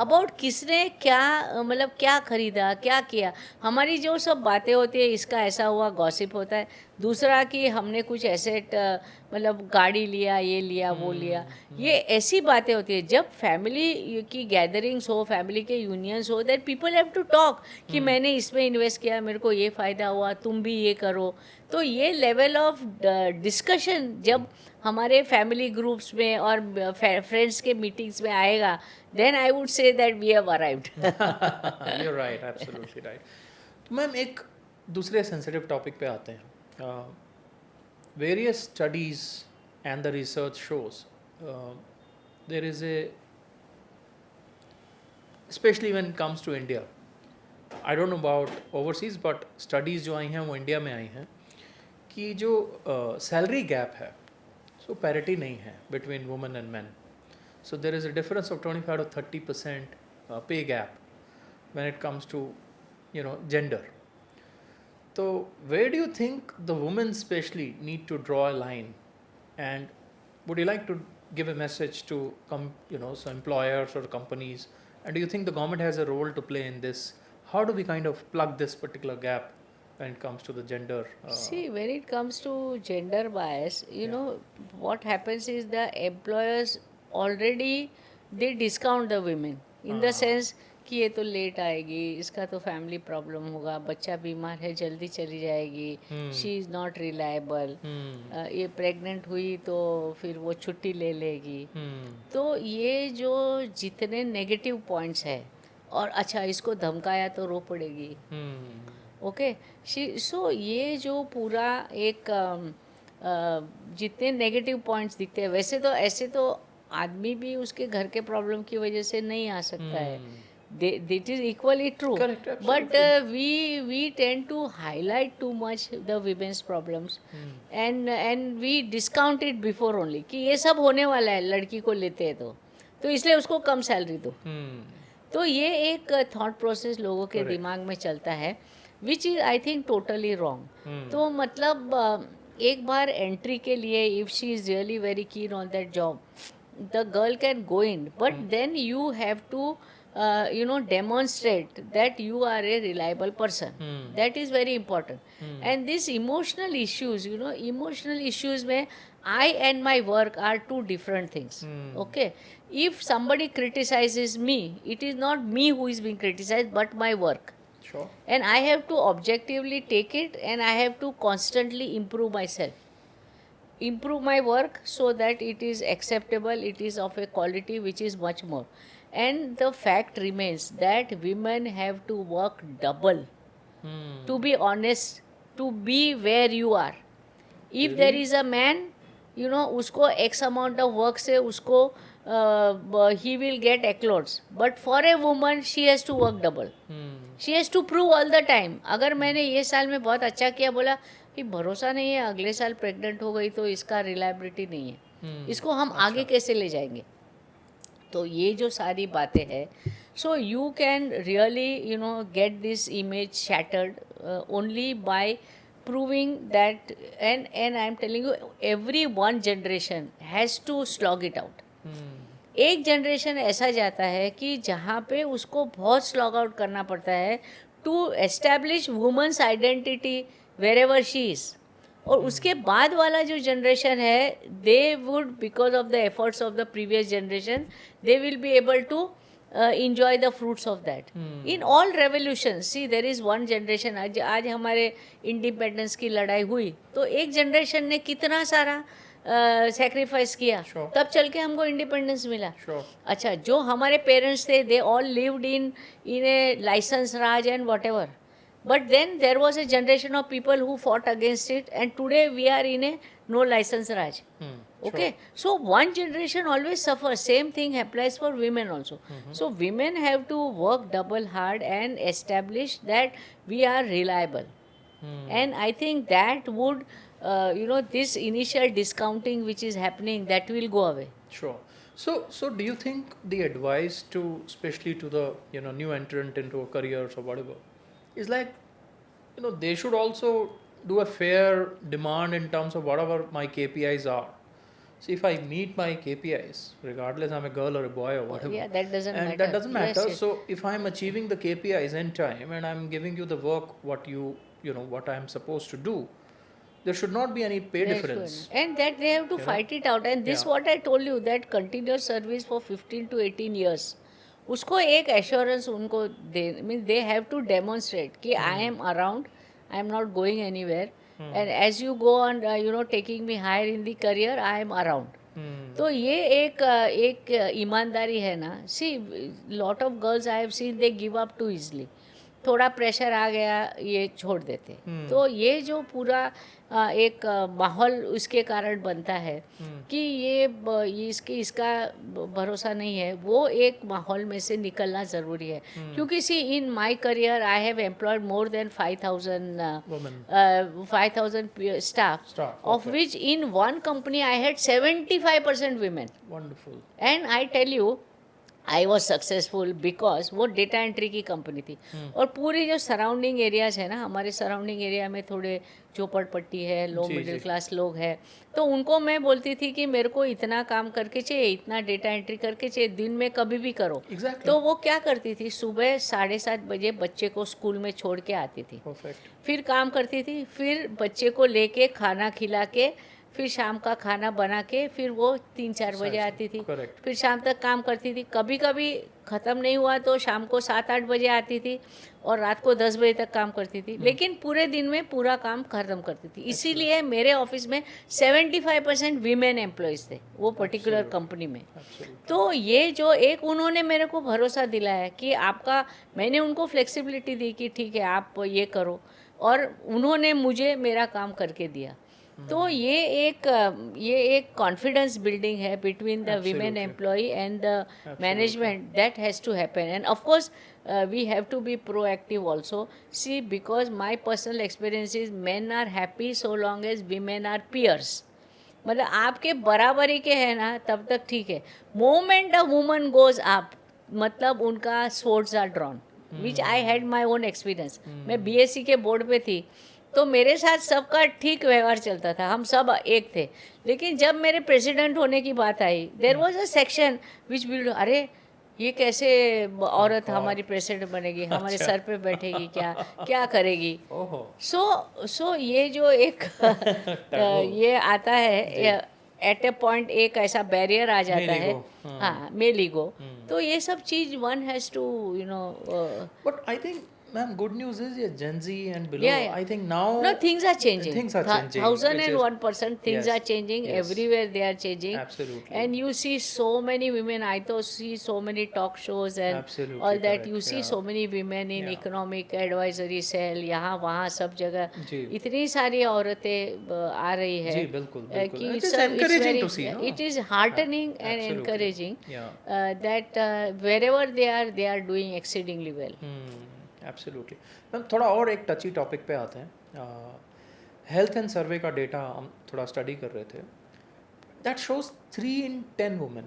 Speaker 2: about किसने क्या मतलब क्या खरीदा, क्या किया. हमारी जो सब बातें होती है, इसका ऐसा हुआ, गॉसिप होता है, दूसरा कि हमने कुछ एसेट मतलब गाड़ी लिया, ये लिया, वो लिया, ये ऐसी बातें होती है जब फैमिली की गैदरिंग्स हो, फैमिली के यूनियंस हो, that people have to talk कि मैंने इसमें इन्वेस्ट किया, मेरे को ये फ़ायदा हुआ, तुम भी ये करो. तो ये लेवल ऑफ डिस्कशन जब हमारे फैमिली ग्रुप्स में और फ्रेंड्स के मीटिंग्स में आएगा, then I would say that we have arrived.
Speaker 1: You're right, absolutely right. तो मैम एक दूसरे सेंसिटिव टॉपिक पे आते हैं. Various studies and the research shows there is a, especially when it comes to India, I don't know about overseas, but studies जो आई हैं वो India में आई हैं कि जो सैलरी गैप है, सो पैरिटी नहीं है between women and man. So there is a difference of 25 to 30% pay gap when it comes to, gender. So where do you think the women especially need to draw a line? And would you like to give a message to so employers or companies? And do you think the government has a role to play in this? How do we kind of plug this particular gap when it comes to the gender?
Speaker 2: See, when it comes to gender bias, you know, what happens is the employers already they discount the women in the sense कि ये तो late आएगी, इसका तो family problem होगा, बच्चा बीमार है, जल्दी चली जाएगी, शी इज़ नॉट रिलायबल, ये प्रेग्नेंट हुई तो फिर वो छुट्टी ले लेगी. तो ये जो जितने नेगेटिव पॉइंट्स है, और अच्छा इसको धमकाया तो रो पड़ेगी. ओके, सो ये जो पूरा एक जितने नेगेटिव पॉइंट्स दिखते हैं, वैसे तो ऐसे तो आदमी भी उसके घर के प्रॉब्लम की वजह से नहीं आ सकता है. That is equally true.
Speaker 1: Correct,
Speaker 2: But
Speaker 1: absolutely.
Speaker 2: we tend to highlight too much the women's problems, and we discount it before only कि ये सब होने वाला है लड़की को लेते हैं तो इसलिए उसको कम सैलरी दो. तो ये एक थॉट प्रोसेस लोगों के दिमाग में चलता है, which is I think totally wrong. तो मतलब एक बार एंट्री के लिए if she is really very keen on that job, the girl can go in, but then you have to demonstrate that you are a reliable person. That is very important. And these emotional issues, emotional issues mein I and my work are two different things. Okay, if somebody criticizes me, it is not me who is being criticized but my work.
Speaker 1: Sure.
Speaker 2: And I have to objectively take it, and I have to constantly improve myself, improve my work so that it is acceptable, it is of a quality which is much more. And the fact remains that women have to work double, to be honest, to be where you are. If there is a man, usko x amount of work se usko he will get accolades, but for a woman she has to work double. She has to prove all the time. अगर मैंने ये साल में बहुत अच्छा किया, बोला कि भरोसा नहीं है, अगले साल प्रेग्नेंट हो गई तो इसका रिलायबिलिटी नहीं है, इसको हम आगे कैसे ले जाएंगे. तो ये जो सारी बातें हैं, so you can really get this image shattered only by proving that, and I am telling you, every one generation has to slog it out. एक जनरेशन ऐसा जाता है कि जहाँ पे उसको बहुत स्लॉग आउट करना पड़ता है to establish women's identity wherever she is. और उसके बाद वाला जो जनरेशन है, they would, because of the efforts of the previous generation, they will be able to enjoy the fruits of that. In all revolutions, see, there is one generation. आज हमारे independence की लड़ाई हुई तो एक जनरेशन ने कितना सारा सेक्रीफाइस किया, तब चल के हमको इंडिपेंडेंस मिला. अच्छा, जो हमारे पेरेंट्स थे, they all lived in a licence Raj and whatever, but then there was a generation of people who fought against it, and today we are in a no license raj. Okay, so one generation always suffers. Same thing applies for women also. So women have to work double hard and establish that we are reliable. And I think that would this initial discounting which is happening, that will go away.
Speaker 1: Sure. So do you think the advice to, especially to the new entrant into a careers or whatever, is like they should also do a fair demand in terms of whatever my KPIs are. See, if I meet my KPIs, regardless I'm a girl or a boy or whatever,
Speaker 2: Yeah, that doesn't
Speaker 1: and
Speaker 2: matter.
Speaker 1: that doesn't matter.
Speaker 2: Yes, yes.
Speaker 1: So if I'm achieving the KPIs in time and I'm giving you the work what what I'm supposed to do, there should not be any pay
Speaker 2: They
Speaker 1: difference.
Speaker 2: should. And that they have to fight it out. And this
Speaker 1: Yeah.
Speaker 2: what I told you, that continuous service for 15 to 18 years. उसको एक assurance उनको दे, means they have to demonstrate कि I am around, I am not going anywhere, and as you go on, taking me higher in the career, I am around. तो ये एक ईमानदारी है ना. See lot of girls I have seen they give up too easily. थोड़ा pressure आ गया ये छोड़ देते. तो ये जो पूरा एक माहौल उसके कारण बनता है कि ये इसका भरोसा नहीं है, वो एक माहौल में से निकलना ज़रूरी है. क्योंकि see in my career I have employed more than 5,000 staff, of
Speaker 1: okay.
Speaker 2: which in one company I had 75% women.
Speaker 1: Wonderful.
Speaker 2: And I tell you I was successful because वो डेटा एंट्री की कंपनी थी. और पूरी जो surrounding areas है ना, हमारे surrounding area में थोड़े झोपड़पट्टी है, लो मिडिल क्लास लोग हैं, तो उनको मैं बोलती थी कि मेरे को इतना काम करके चाहिए, इतना डेटा एंट्री करके चाहिए, दिन में कभी भी करो.
Speaker 1: Exactly.
Speaker 2: तो वो क्या करती थी, सुबह 7:30 बजे बच्चे को स्कूल में छोड़ के आती थी.
Speaker 1: Perfect.
Speaker 2: फिर काम करती थी, फिर बच्चे को लेके खाना खिला के, फिर शाम का खाना बना के, फिर वो 3-4 बजे आती थी.
Speaker 1: Correct.
Speaker 2: फिर शाम तक काम करती थी. कभी कभी ख़त्म नहीं हुआ तो शाम को 7-8 बजे आती थी और रात को 10 बजे तक काम करती थी. लेकिन पूरे दिन में पूरा काम ख़त्म करती थी. इसीलिए मेरे ऑफिस में 75% वीमेन एम्प्लॉयज़ थे वो पर्टिकुलर कंपनी में. तो ये जो एक उन्होंने मेरे को भरोसा दिलाया कि आपका, मैंने उनको फ्लेक्सिबिलिटी दी कि ठीक है आप ये करो, और उन्होंने मुझे मेरा काम करके दिया. तो ये एक कॉन्फिडेंस बिल्डिंग है between the women employ and the management. That has to happen. And of course we have to be proactive also. See, because my personal experience is men are happy so long as women are peers. मतलब आपके बराबरी के हैं ना तब तक ठीक है. Moment a woman goes up, मतलब उनका swords are drawn, which I had my own experience. मैं BSc के बोर्ड पे थी, तो मेरे साथ सबका ठीक व्यवहार चलता था, हम सब एक थे. लेकिन जब मेरे प्रेसिडेंट होने की बात आई, there was a section which will, अरे ये कैसे औरत हमारी प्रेसिडेंट बनेगी, हमारे सर पे बैठेगी, क्या करेगी. सो ये जो एक ये आता है एट ए पॉइंट, एक ऐसा बैरियर आ जाता है. हाँ, मेल ईगो. तो ये सब चीज one has to
Speaker 1: But I think, ma'am, good news is yeah, Gen Z and below.
Speaker 2: Yeah.
Speaker 1: I think now
Speaker 2: no, things are changing.
Speaker 1: Things are changing.
Speaker 2: 1001% things
Speaker 1: Yes.
Speaker 2: are changing.
Speaker 1: Yes.
Speaker 2: Everywhere they are changing.
Speaker 1: Absolutely.
Speaker 2: And you see so many women. I to see so many talk shows and
Speaker 1: Absolutely
Speaker 2: all that.
Speaker 1: correct,
Speaker 2: You see
Speaker 1: yeah.
Speaker 2: so many women in
Speaker 1: Yeah.
Speaker 2: economic advisory cell. यहाँ वहाँ सब जगह
Speaker 1: जी.
Speaker 2: इतनी सारी औरतें आ रही है.
Speaker 1: जी, बिल्कुल, बिल्कुल.
Speaker 2: कि
Speaker 1: It is
Speaker 2: सब- it's
Speaker 1: encouraging
Speaker 2: very-
Speaker 1: to see, no?
Speaker 2: It is heartening and
Speaker 1: Absolutely.
Speaker 2: encouraging.
Speaker 1: Yeah.
Speaker 2: That wherever they are doing exceedingly well.
Speaker 1: Absolutely. Ma'am, थोड़ा और एक टची टॉपिक पे आते हैं. हेल्थ एंड सर्वे का डेटा हम थोड़ा स्टडी कर रहे थे. That shows 3 in 10 women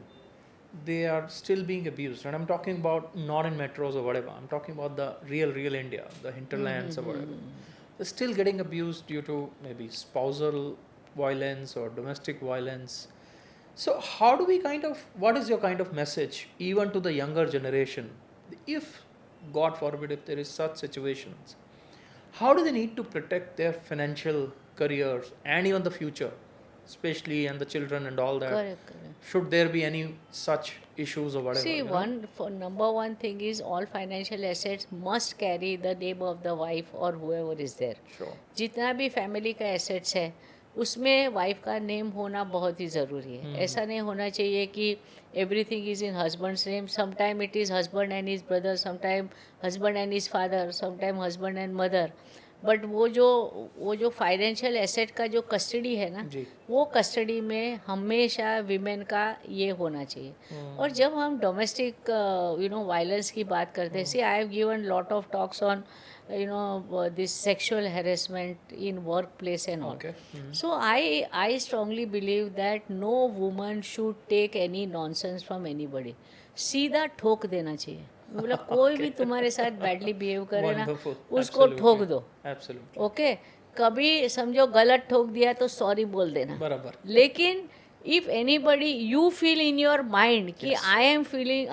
Speaker 1: they are still being abused, and I'm talking about not in metros or whatever. I'm talking about the real India, the hinterlands or whatever. They're still getting abused due to maybe spousal violence or domestic violence. So how do we what is your kind of message even to the younger generation, if God forbid, if there is such situations, how do they need to protect their financial careers and even the future, especially and the children and all that?
Speaker 2: Correct.
Speaker 1: Should there be any such issues or whatever?
Speaker 2: See, number one thing is all financial assets must carry the name of the wife or whoever is there.
Speaker 1: Sure.
Speaker 2: जितना भी family का assets है उसमें wife का name होना बहुत ही ज़रूरी है. ऐसा नहीं होना चाहिए कि everything is in husband's name. Sometime it is husband and his brother, sometime husband and his father, sometime husband and mother. But वो जो फाइनेंशियल एसेट का जो कस्टडी है ना,
Speaker 1: जी.
Speaker 2: वो कस्टडी में हमेशा विमेन का ये होना चाहिए. और जब हम डोमेस्टिक वायलेंस की बात करते हैं, see I have given lot of talks on this sexual harassment in workplace and all.
Speaker 1: Okay.
Speaker 2: So I strongly believe that no woman should take any nonsense from anybody. सीधा ठोक देना चाहिए. मतलब कोई भी तुम्हारे साथ बैडली बिहेव करे ना,
Speaker 1: Wonderful.
Speaker 2: उसको ठोक दो.
Speaker 1: Absolutely.
Speaker 2: ओके, कभी समझो गलत ठोक दिया तो सॉरी बोल देना.
Speaker 1: बराबर.
Speaker 2: लेकिन if anybody you feel in your mind कि
Speaker 1: Yes.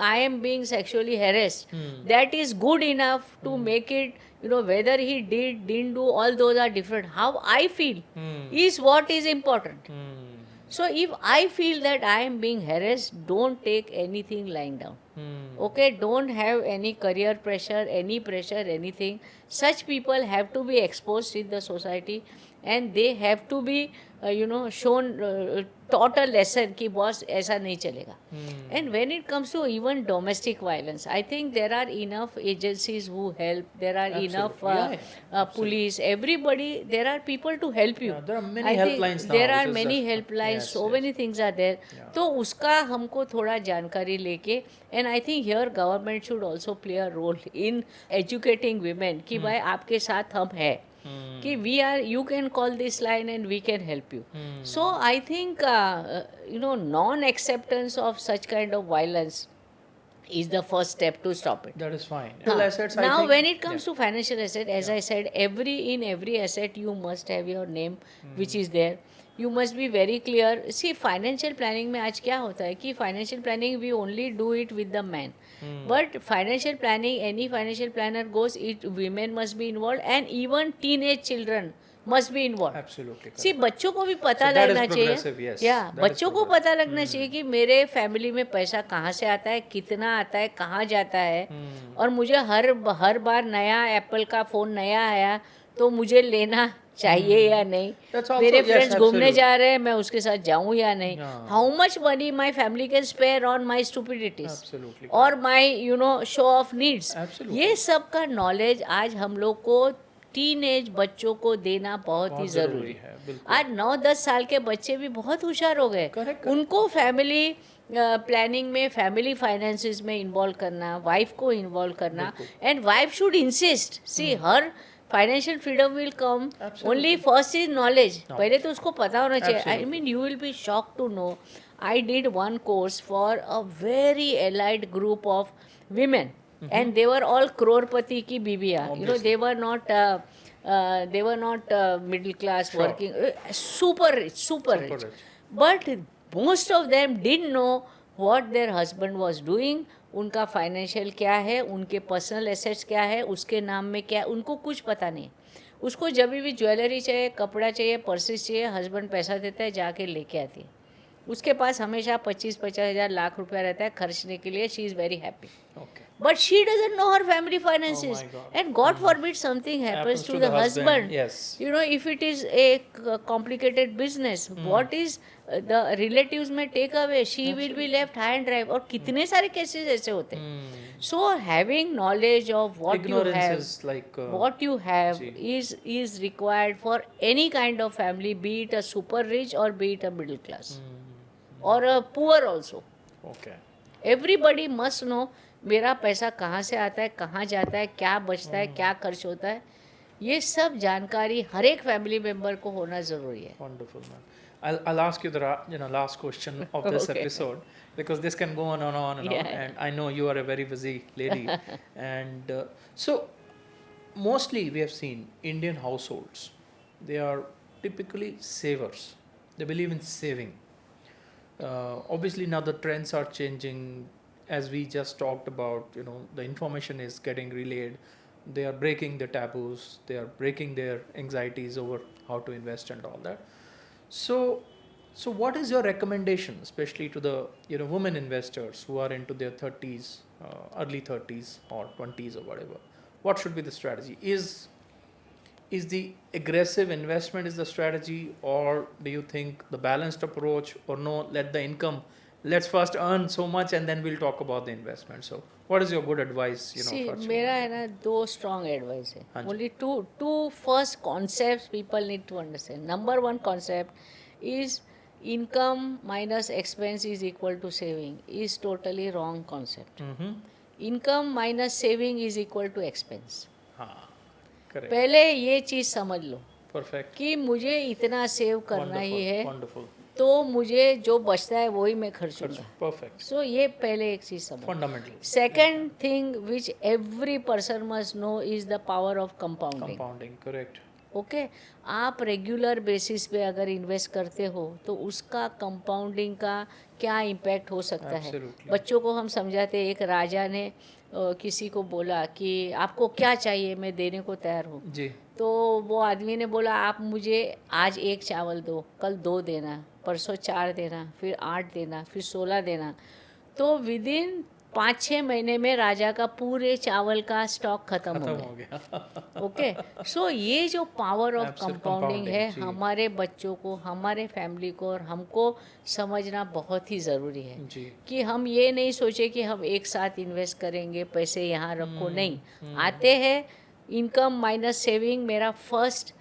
Speaker 2: I am being sexually harassed, that is good enough to make it, whether he didn't do, all those are different. How I feel is what is important. So if I feel that I am being harassed, don't take anything lying down. Okay, don't have any career pressure, anything. Such people have to be exposed in the society, and they have to be shown, taught a lesson कि boss ऐसा नहीं चलेगा. And when it comes to even domestic violence, I think there are enough agencies who help. There are enough
Speaker 1: Absolutely. Yeah,
Speaker 2: police, everybody. There are people to help you.
Speaker 1: Yeah, there are many
Speaker 2: I think
Speaker 1: helplines now,
Speaker 2: there are
Speaker 1: which is
Speaker 2: many
Speaker 1: just-
Speaker 2: helplines.
Speaker 1: yes,
Speaker 2: So
Speaker 1: yes.
Speaker 2: many things are there.
Speaker 1: Yeah.
Speaker 2: तो उसका हमको थोड़ा जानकारी लेके, and I think here government should also play a role in educating women कि भाई आपके साथ हम हैं, कि we are, you can call this line and we can help you. So I think non-acceptance of such kind of violence is the first step to stop it.
Speaker 1: That is fine.
Speaker 2: Huh.
Speaker 1: Well, assets, I
Speaker 2: Now
Speaker 1: think,
Speaker 2: when it comes
Speaker 1: yeah.
Speaker 2: to financial asset, as I said, in every asset you must have your name which is there. You must be very clear. See, financial planning में आज क्या होता है कि financial planning we only do it with the man. But financial planning, any financial planner goes, women must be involved, and even teenage children must be involved.
Speaker 1: Absolutely correct.
Speaker 2: See, बच्चों को भी पता
Speaker 1: So that is
Speaker 2: लगना
Speaker 1: progressive,
Speaker 2: चाहिए.
Speaker 1: yes.
Speaker 2: या
Speaker 1: That is
Speaker 2: बच्चों को
Speaker 1: progressive.
Speaker 2: पता लगना चाहिए कि मेरे फैमिली में पैसा कहाँ से आता है, कितना आता है, कहाँ जाता है, और मुझे हर बार नया एप्पल का फ़ोन नया आया तो मुझे लेना चाहिए या नहीं.
Speaker 1: That's also-
Speaker 2: मेरे
Speaker 1: yes,
Speaker 2: फ्रेंड्स घूमने
Speaker 1: absolutely.
Speaker 2: जा रहे हैं, मैं उसके साथ जाऊँ या नहीं.
Speaker 1: Yeah.
Speaker 2: How much money my family can spare on my stupidities
Speaker 1: Absolutely
Speaker 2: और my show off needs.
Speaker 1: Absolutely.
Speaker 2: ये सब का नॉलेज आज हम लोग को टीनेज बच्चों को देना बहुत ही
Speaker 1: बहुत
Speaker 2: ज़रूरी
Speaker 1: ज़रूरी
Speaker 2: है.
Speaker 1: है, बिल्कुल.
Speaker 2: आज 9-10 साल के बच्चे भी बहुत होशियार हो गए.
Speaker 1: Correct,
Speaker 2: उनको फैमिली प्लानिंग में, फैमिली फाइनेंसेस में इन्वॉल्व करना, वाइफ को इन्वॉल्व करना, and wife should insist. See her financial freedom will come only first is knowledge. पहले तो उसको पता होना चाहिए. I mean you will be shock to know, I did one course for a very allied group of women, and they were all crorepati ki bibiya. They were not middle class,
Speaker 1: Sure.
Speaker 2: working, super rich. But most of them didn't know what their husband was doing. उनका financial क्या है, उनके personal assets क्या है, उसके नाम में क्या है, उनको कुछ पता नहीं. उसको जब भी ज्वेलरी चाहिए, कपड़ा चाहिए, पर्सेस चाहिए, हस्बैंड पैसा देता है, जाके लेके आती है. उसके पास हमेशा 25-50 हज़ार लाख रुपया रहता है खर्चने के लिए. She is very happy.
Speaker 1: Okay.
Speaker 2: But she doesn't know her family finances.
Speaker 1: Oh my God.
Speaker 2: And God forbid something happens to the husband.
Speaker 1: Yes.
Speaker 2: If it is a complicated business, what is the relatives may take away? She will be left high and dry. और कितने सारे cases ऐसे होते हैं. So having knowledge of what
Speaker 1: Ignorance
Speaker 2: you have,
Speaker 1: is like
Speaker 2: what you have
Speaker 1: जी.
Speaker 2: is required for any kind of family, be it a super rich or be it a middle class, or a poor also.
Speaker 1: Okay.
Speaker 2: Everybody must know मेरा पैसा कहाँ से आता है, कहाँ जाता है, क्या बचता है, क्या खर्च होता है. ये सब जानकारी हर एक फैमिली मेंबर को होना ज़रूरी है.
Speaker 1: Wonderful, man. I'll ask you the last question of this
Speaker 2: Okay.
Speaker 1: episode, because this can go on and on and on,
Speaker 2: Yeah.
Speaker 1: and I know you are a very busy lady. And so mostly we have seen Indian households, they are typically savers. They believe in saving. Obviously now the trends are changing, as we just talked about. The information is getting relayed. They are breaking the taboos, they are breaking their anxieties over how to invest and all that. So what is your recommendation, especially to the women investors who are into their 30s, early 30s or 20s or whatever? What should be the strategy? Is the aggressive investment is the strategy, or do you think the balanced approach, or no, let's first earn so much and then we'll talk about the investment? So what is your good advice?
Speaker 2: See,
Speaker 1: for
Speaker 2: मेरा है ना 2 strong advice है.
Speaker 1: हाँ जी.
Speaker 2: Only two first concepts people need to understand. Number 1 concept is income minus expense is equal to saving. Is totally wrong concept.
Speaker 1: Mm-hmm.
Speaker 2: Income minus saving is equal to expense.
Speaker 1: हाँ, correct.
Speaker 2: पहले ये चीज़ समझ लो
Speaker 1: Perfect.
Speaker 2: कि मुझे इतना save करना ही है,
Speaker 1: Wonderful.
Speaker 2: तो मुझे जो बचता है वही मैं खर्चूंगा.
Speaker 1: Perfect.
Speaker 2: सो ये पहले एक चीज़ समझ.
Speaker 1: Fundamental.
Speaker 2: Second thing which every person must know is the power of compounding.
Speaker 1: Compounding, correct.
Speaker 2: Okay आप रेगुलर बेसिस पे अगर इन्वेस्ट करते हो तो उसका कंपाउंडिंग का क्या इम्पैक्ट हो सकता है।
Speaker 1: Absolutely.
Speaker 2: बच्चों को हम समझाते, एक राजा ने किसी को बोला कि आपको क्या चाहिए, मैं देने को तैयार हूँ।
Speaker 1: जी।
Speaker 2: तो वो आदमी ने बोला आप मुझे आज 1 चावल दो, कल 2 देना, परसों 4 देना, फिर 8 देना, फिर 16 देना। तो विदिन 5-6 महीने में राजा का पूरे चावल का स्टॉक खत्म हो
Speaker 1: खत्म
Speaker 2: गया।
Speaker 1: हो गया।
Speaker 2: ओके सो ये जो power of
Speaker 1: Absolute
Speaker 2: compounding
Speaker 1: compounding,
Speaker 2: है
Speaker 1: जी।
Speaker 2: हमारे बच्चों को, हमारे फैमिली को और हमको समझना बहुत ही ज़रूरी है
Speaker 1: जी।
Speaker 2: कि हम ये नहीं सोचे कि हम एक साथ इन्वेस्ट करेंगे, पैसे यहाँ रखो, नहीं। आते हैं इनकम माइनस सेविंग, मेरा first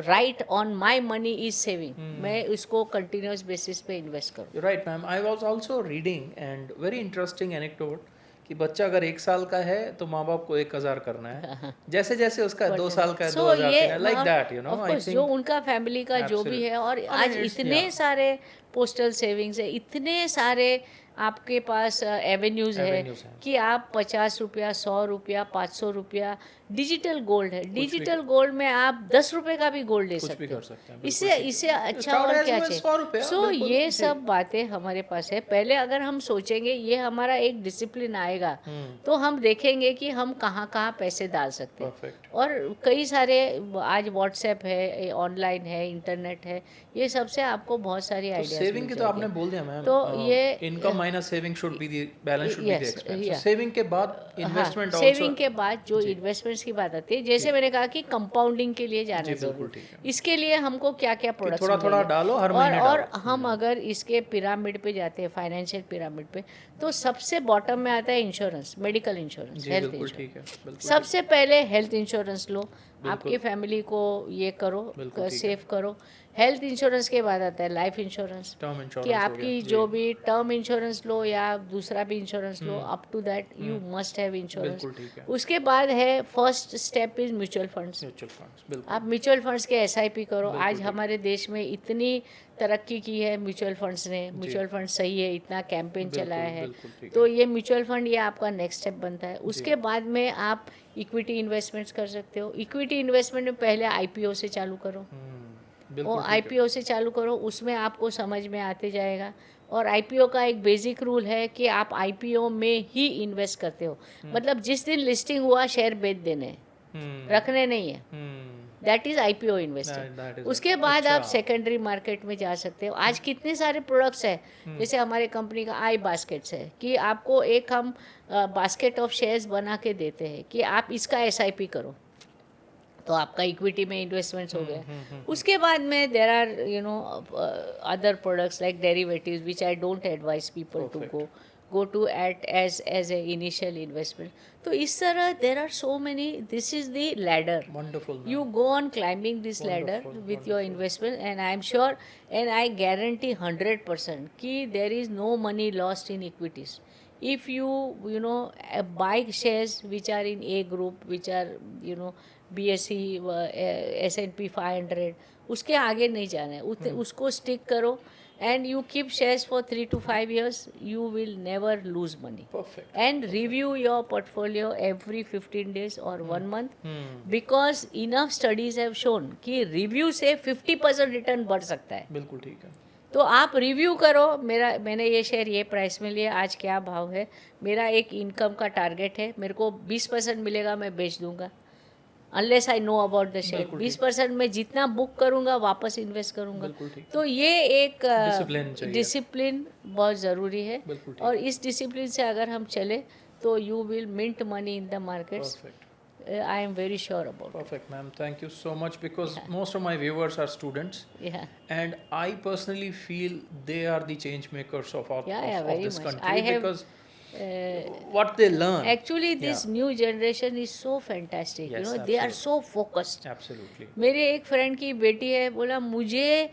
Speaker 2: right on my money is saving, मैं इसको कंटिन्यूस बेसिस पे इन्वेस्ट करूँ।
Speaker 1: You're right, ma'am. I was also reading and very interesting anecdote कि बच्चा अगर 1 साल का है तो माँ बाप को 1,000 करना है, जैसे जैसे उसका 2 साल का है
Speaker 2: सो
Speaker 1: 2,000
Speaker 2: ये
Speaker 1: देना, like that, you know.
Speaker 2: Of
Speaker 1: I
Speaker 2: course जो
Speaker 1: थिंक
Speaker 2: उनका फैमिली का जो भी है, और
Speaker 1: I mean,
Speaker 2: आज
Speaker 1: it's-
Speaker 2: इतने
Speaker 1: yeah.
Speaker 2: सारे पोस्टल सेविंग्स है, इतने सारे आपके पास एवेन्यूज़ है
Speaker 1: Avenues हैं।
Speaker 2: कि आप 50 रुपया, 100 रुपया, 500 रुपया डिजिटल गोल्ड है।
Speaker 1: भी
Speaker 2: डिजिटल गोल्ड में आप 10 रुपये का भी गोल्ड ले
Speaker 1: कुछ भी
Speaker 2: सकते
Speaker 1: कर
Speaker 2: हो।
Speaker 1: सकते हैं, बिल्कुल
Speaker 2: इससे
Speaker 1: ठीक है।
Speaker 2: इससे अच्छा
Speaker 1: Start
Speaker 2: और
Speaker 1: as
Speaker 2: क्या
Speaker 1: low as 100 रुपया,
Speaker 2: चाहिए। सो
Speaker 1: बिल्कुल,
Speaker 2: ये
Speaker 1: जी।
Speaker 2: सब बातें हमारे पास है। पहले अगर हम सोचेंगे, ये हमारा एक डिसिप्लिन आएगा, तो हम देखेंगे कि हम कहाँ कहाँ पैसे डाल सकते हैं।
Speaker 1: परफेक्ट।
Speaker 2: और कई सारे आज व्हाट्सएप है, ऑनलाइन है, इंटरनेट है, ये सबसे आपको बहुत सारी
Speaker 1: तो
Speaker 2: आइडियाज
Speaker 1: सेविंग
Speaker 2: मिल
Speaker 1: की तो आपने
Speaker 2: जाएंगे।
Speaker 1: बोल दिया मैम।
Speaker 2: तो ये
Speaker 1: income minus saving should be the balance should be the
Speaker 2: yes,
Speaker 1: expense. तो
Speaker 2: yeah.
Speaker 1: सेविंग के बाद
Speaker 2: हाँ,
Speaker 1: इन्वेस्टमेंट आल्सो।
Speaker 2: सेविंग के बाद जो
Speaker 1: जी।
Speaker 2: इन्वेस्टमेंट्स की बात आती है, जैसे मैंने कहा कि कंपाउंडिंग के लिए जाना
Speaker 1: जी, बिल्कुल
Speaker 2: जरूरी।
Speaker 1: ठीक है।
Speaker 2: इसके लिए हमको क्या क्या प्रोडक्ट्स
Speaker 1: थोड़ा थोड़ा डालो, हर महीने
Speaker 2: और
Speaker 1: डालो।
Speaker 2: हम अगर इसके पिरामिड पे जाते हैं, फाइनेंशियल पिरामिड पे, तो सबसे बॉटम में आता है इंश्योरेंस, मेडिकल इंश्योरेंस,
Speaker 1: जी,
Speaker 2: हेल्थ
Speaker 1: बिल्कुल
Speaker 2: इंश्योरेंस।
Speaker 1: ठीक है, बिल्कुल
Speaker 2: सबसे पहले हेल्थ इंश्योरेंस लो,
Speaker 1: बिल्कुल।
Speaker 2: आपकी फैमिली को ये करो,
Speaker 1: बिल्कुल ठीक
Speaker 2: सेव करो। हेल्थ इंश्योरेंस के बाद आता है लाइफ इंश्योरेंस,
Speaker 1: टर्म
Speaker 2: कि
Speaker 1: इंश्योरेंस हो
Speaker 2: आपकी
Speaker 1: गया,
Speaker 2: जो
Speaker 1: जी।
Speaker 2: भी टर्म इंश्योरेंस लो या दूसरा भी इंश्योरेंस लो, up to that you must have insurance.
Speaker 1: बिल्कुल ठीक है।
Speaker 2: उसके बाद है first step is mutual funds.
Speaker 1: Mutual funds, बिल्कुल।
Speaker 2: आप म्यूचुअल फंड्स के एसआईपी करो।
Speaker 1: बिल्कुल
Speaker 2: आज
Speaker 1: ठीक।
Speaker 2: हमारे देश में इतनी तरक्की की है म्यूचुअल फंड्स ने, म्यूचुअल फंड सही है, इतना कैंपेन
Speaker 1: बिल्कुल,
Speaker 2: चलाया है।
Speaker 1: बिल्कुल ठीक
Speaker 2: तो
Speaker 1: है।
Speaker 2: ये म्यूचुअल फंड, ये आपका नेक्स्ट स्टेप बनता है। उसके बाद में आप इक्विटी इन्वेस्टमेंट्स कर सकते हो। इक्विटी इन्वेस्टमेंट में पहले आईपीओ से चालू करो, वो
Speaker 1: बिल्कुल ठीक है।
Speaker 2: आईपीओ से चालू करो, उसमें आपको समझ में आते जाएगा। और आईपीओ का एक बेसिक रूल है कि आप आईपीओ में ही इन्वेस्ट करते हो, मतलब जिस दिन लिस्टिंग हुआ शेयर बेच देने हैं, रखने नहीं है। That is IPO investing.
Speaker 1: That is
Speaker 2: उसके
Speaker 1: it.
Speaker 2: बाद आप
Speaker 1: अच्छा।
Speaker 2: सेकेंडरी मार्केट में जा सकते हो। आज कितने सारे प्रोडक्ट्स हैं, जैसे हमारे कंपनी का आई बास्केट्स है, कि आपको एक हम बास्केट ऑफ शेयर्स बना के देते हैं कि आप इसका एसआईपी करो, तो आपका इक्विटी में इन्वेस्टमेंट्स हो गया। उसके बाद में there are other products like derivatives which I don't advise people to go to at as a initial investment. तो इस तरह there are so many, this is the ladder.
Speaker 1: Wonderful, ma'am.
Speaker 2: You go on climbing this ladder
Speaker 1: Wonderful,
Speaker 2: with your investment, and I am sure and I guarantee 100% कि there is no money lost in equities. If you know buy shares which are in A group, which are BSE, S&P 500, उसके आगे नहीं जाना है, उसको stick करो and you keep shares for 3 to 5 years, you will never lose money.
Speaker 1: Perfect.
Speaker 2: And review your portfolio every 15 days or 1 month, because enough studies have shown कि review से 50% return बढ़ सकता है।
Speaker 1: बिल्कुल ठीक है।
Speaker 2: तो आप रिव्यू करो, मैंने ये शेयर ये प्राइस में लिया, आज क्या भाव है, मेरा एक इनकम का टारगेट है, मेरे को 20% मिलेगा, मैं बेच दूंगा unless I know about the share. 20% में जितना बुक करूंगा वापस इन्वेस्ट करूंगा। तो ये एक डिसिप्लिन बहुत ज़रूरी है, और इस डिसिप्लिन से अगर हम चले तो you will mint money in the markets. I am very sure about
Speaker 1: Perfect, ma'am. Thank you so much, because most of my viewers are students.
Speaker 2: Yeah.
Speaker 1: And I personally feel they are the change makers of
Speaker 2: very
Speaker 1: this
Speaker 2: much.
Speaker 1: country,
Speaker 2: I have,
Speaker 1: because what they learn.
Speaker 2: Actually, this new generation is so fantastic.
Speaker 1: Yes,
Speaker 2: they are so focused.
Speaker 1: Absolutely.
Speaker 2: मेरे एक friend की बेटी है, बोला मुझे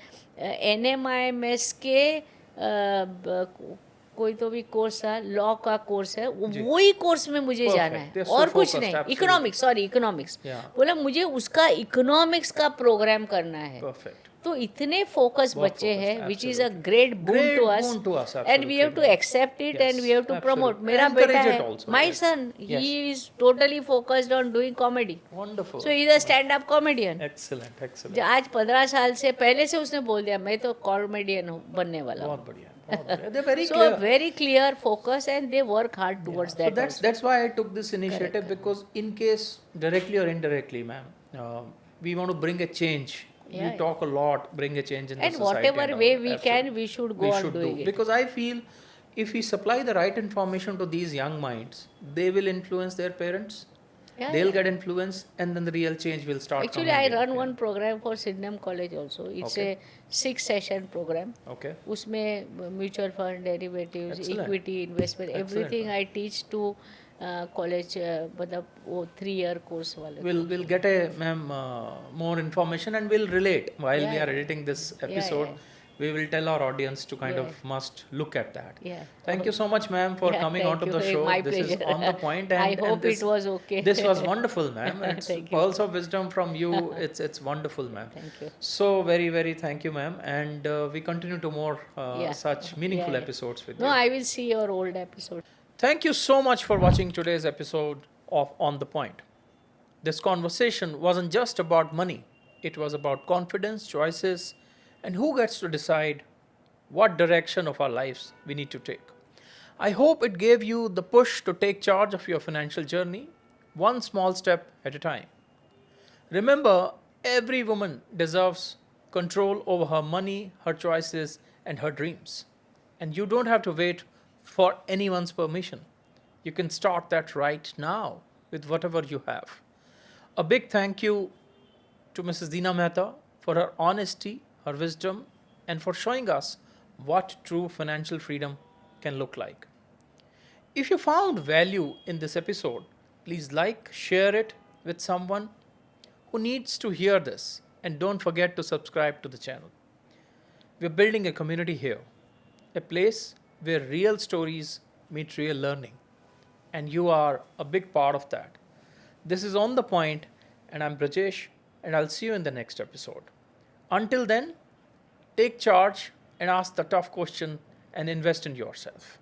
Speaker 2: NMIMS के कोई तो भी कोर्स था, लॉ का कोर्स है, वही कोर्स में मुझे जाना है, और कुछ नहीं। इकोनॉमिक्स, बोला मुझे उसका इकोनॉमिक्स का प्रोग्राम करना है। तो इतने फोकस
Speaker 1: बहुत
Speaker 2: बच्चे
Speaker 1: focused,
Speaker 2: हैं which is a
Speaker 1: absolutely.
Speaker 2: Great boon
Speaker 1: Great
Speaker 2: to us
Speaker 1: boon to us,
Speaker 2: and we have to
Speaker 1: absolutely, ma'am.
Speaker 2: Accept it and we
Speaker 1: Yes,
Speaker 2: have to promote
Speaker 1: absolutely.
Speaker 2: मेरा बेटा
Speaker 1: Encourage
Speaker 2: है
Speaker 1: it also,
Speaker 2: my
Speaker 1: yes.
Speaker 2: Son
Speaker 1: Yes.
Speaker 2: He is totally focused on doing comedy
Speaker 1: Wonderful.
Speaker 2: So he is a stand up comedian
Speaker 1: Excellent, excellent.
Speaker 2: आज 15 साल से पहले से उसने बोल दिया मैं तो कॉमेडियन बनने वाला हूँ
Speaker 1: बहुत बढ़िया, बहुत बढ़िया. They're very
Speaker 2: so
Speaker 1: clear.
Speaker 2: very clear focus and they work hard towards
Speaker 1: So
Speaker 2: that
Speaker 1: that's why I took this initiative, because in case directly or indirectly, ma'am, we want to bring a change. We
Speaker 2: Yeah,
Speaker 1: talk a lot, bring a change in
Speaker 2: and
Speaker 1: the society.
Speaker 2: whatever
Speaker 1: all.
Speaker 2: way we
Speaker 1: Absolutely.
Speaker 2: can we should go on doing it
Speaker 1: Because I feel if we supply the right information to these young minds, they will influence their parents.
Speaker 2: Yeah,
Speaker 1: They'll
Speaker 2: yeah.
Speaker 1: get influence, and then the real change will start.
Speaker 2: Actually, I
Speaker 1: coming in.
Speaker 2: run
Speaker 1: Yeah.
Speaker 2: one program for Sydenham College also. It's
Speaker 1: Okay.
Speaker 2: a 6-session program.
Speaker 1: Okay.
Speaker 2: उसमें mutual fund derivatives
Speaker 1: Excellent.
Speaker 2: Equity investment
Speaker 1: Excellent.
Speaker 2: Everything I teach to college मतलब वो 3 year course वाले
Speaker 1: We'll get a ma'am more information, and we'll relate while
Speaker 2: Yeah,
Speaker 1: we are
Speaker 2: yeah.
Speaker 1: editing this
Speaker 2: Yeah,
Speaker 1: episode.
Speaker 2: yeah.
Speaker 1: We will tell our audience to kind
Speaker 2: Yeah.
Speaker 1: of must look at that.
Speaker 2: Yeah.
Speaker 1: Thank you so much, ma'am, for
Speaker 2: Yeah,
Speaker 1: coming
Speaker 2: thank
Speaker 1: onto
Speaker 2: you.
Speaker 1: the show.
Speaker 2: My
Speaker 1: This is
Speaker 2: pleasure.
Speaker 1: on the point, and
Speaker 2: I hope
Speaker 1: and this,
Speaker 2: it was okay.
Speaker 1: This was wonderful, ma'am. It's
Speaker 2: Thank you.
Speaker 1: pearls of wisdom from you. It's wonderful, ma'am.
Speaker 2: Thank you.
Speaker 1: So very very thank you, ma'am, and we continue to more
Speaker 2: Yeah.
Speaker 1: such meaningful
Speaker 2: Yeah, yeah.
Speaker 1: episodes with
Speaker 2: No,
Speaker 1: you.
Speaker 2: I will see your old episode.
Speaker 1: Thank you so much for watching today's episode of On the Point. This conversation wasn't just about money, it was about confidence, choices, and who gets to decide what direction of our lives we need to take. I hope it gave you the push to take charge of your financial journey, one small step at a time. Remember, every woman deserves control over her money, her choices, and her dreams. And you don't have to wait for anyone's permission. You can start that right now with whatever you have. A big thank you to Mrs. Deena Mehta for her honesty, her wisdom, and for showing us what true financial freedom can look like. If you found value in this episode, please like, share it with someone who needs to hear this, and don't forget to subscribe to the channel. We're building a community here, a place where real stories meet real learning, and you are a big part of that. This is On the Point, and I'm Brajesh, and I'll see you in the next episode. Until then, take charge and ask the tough question and invest in yourself.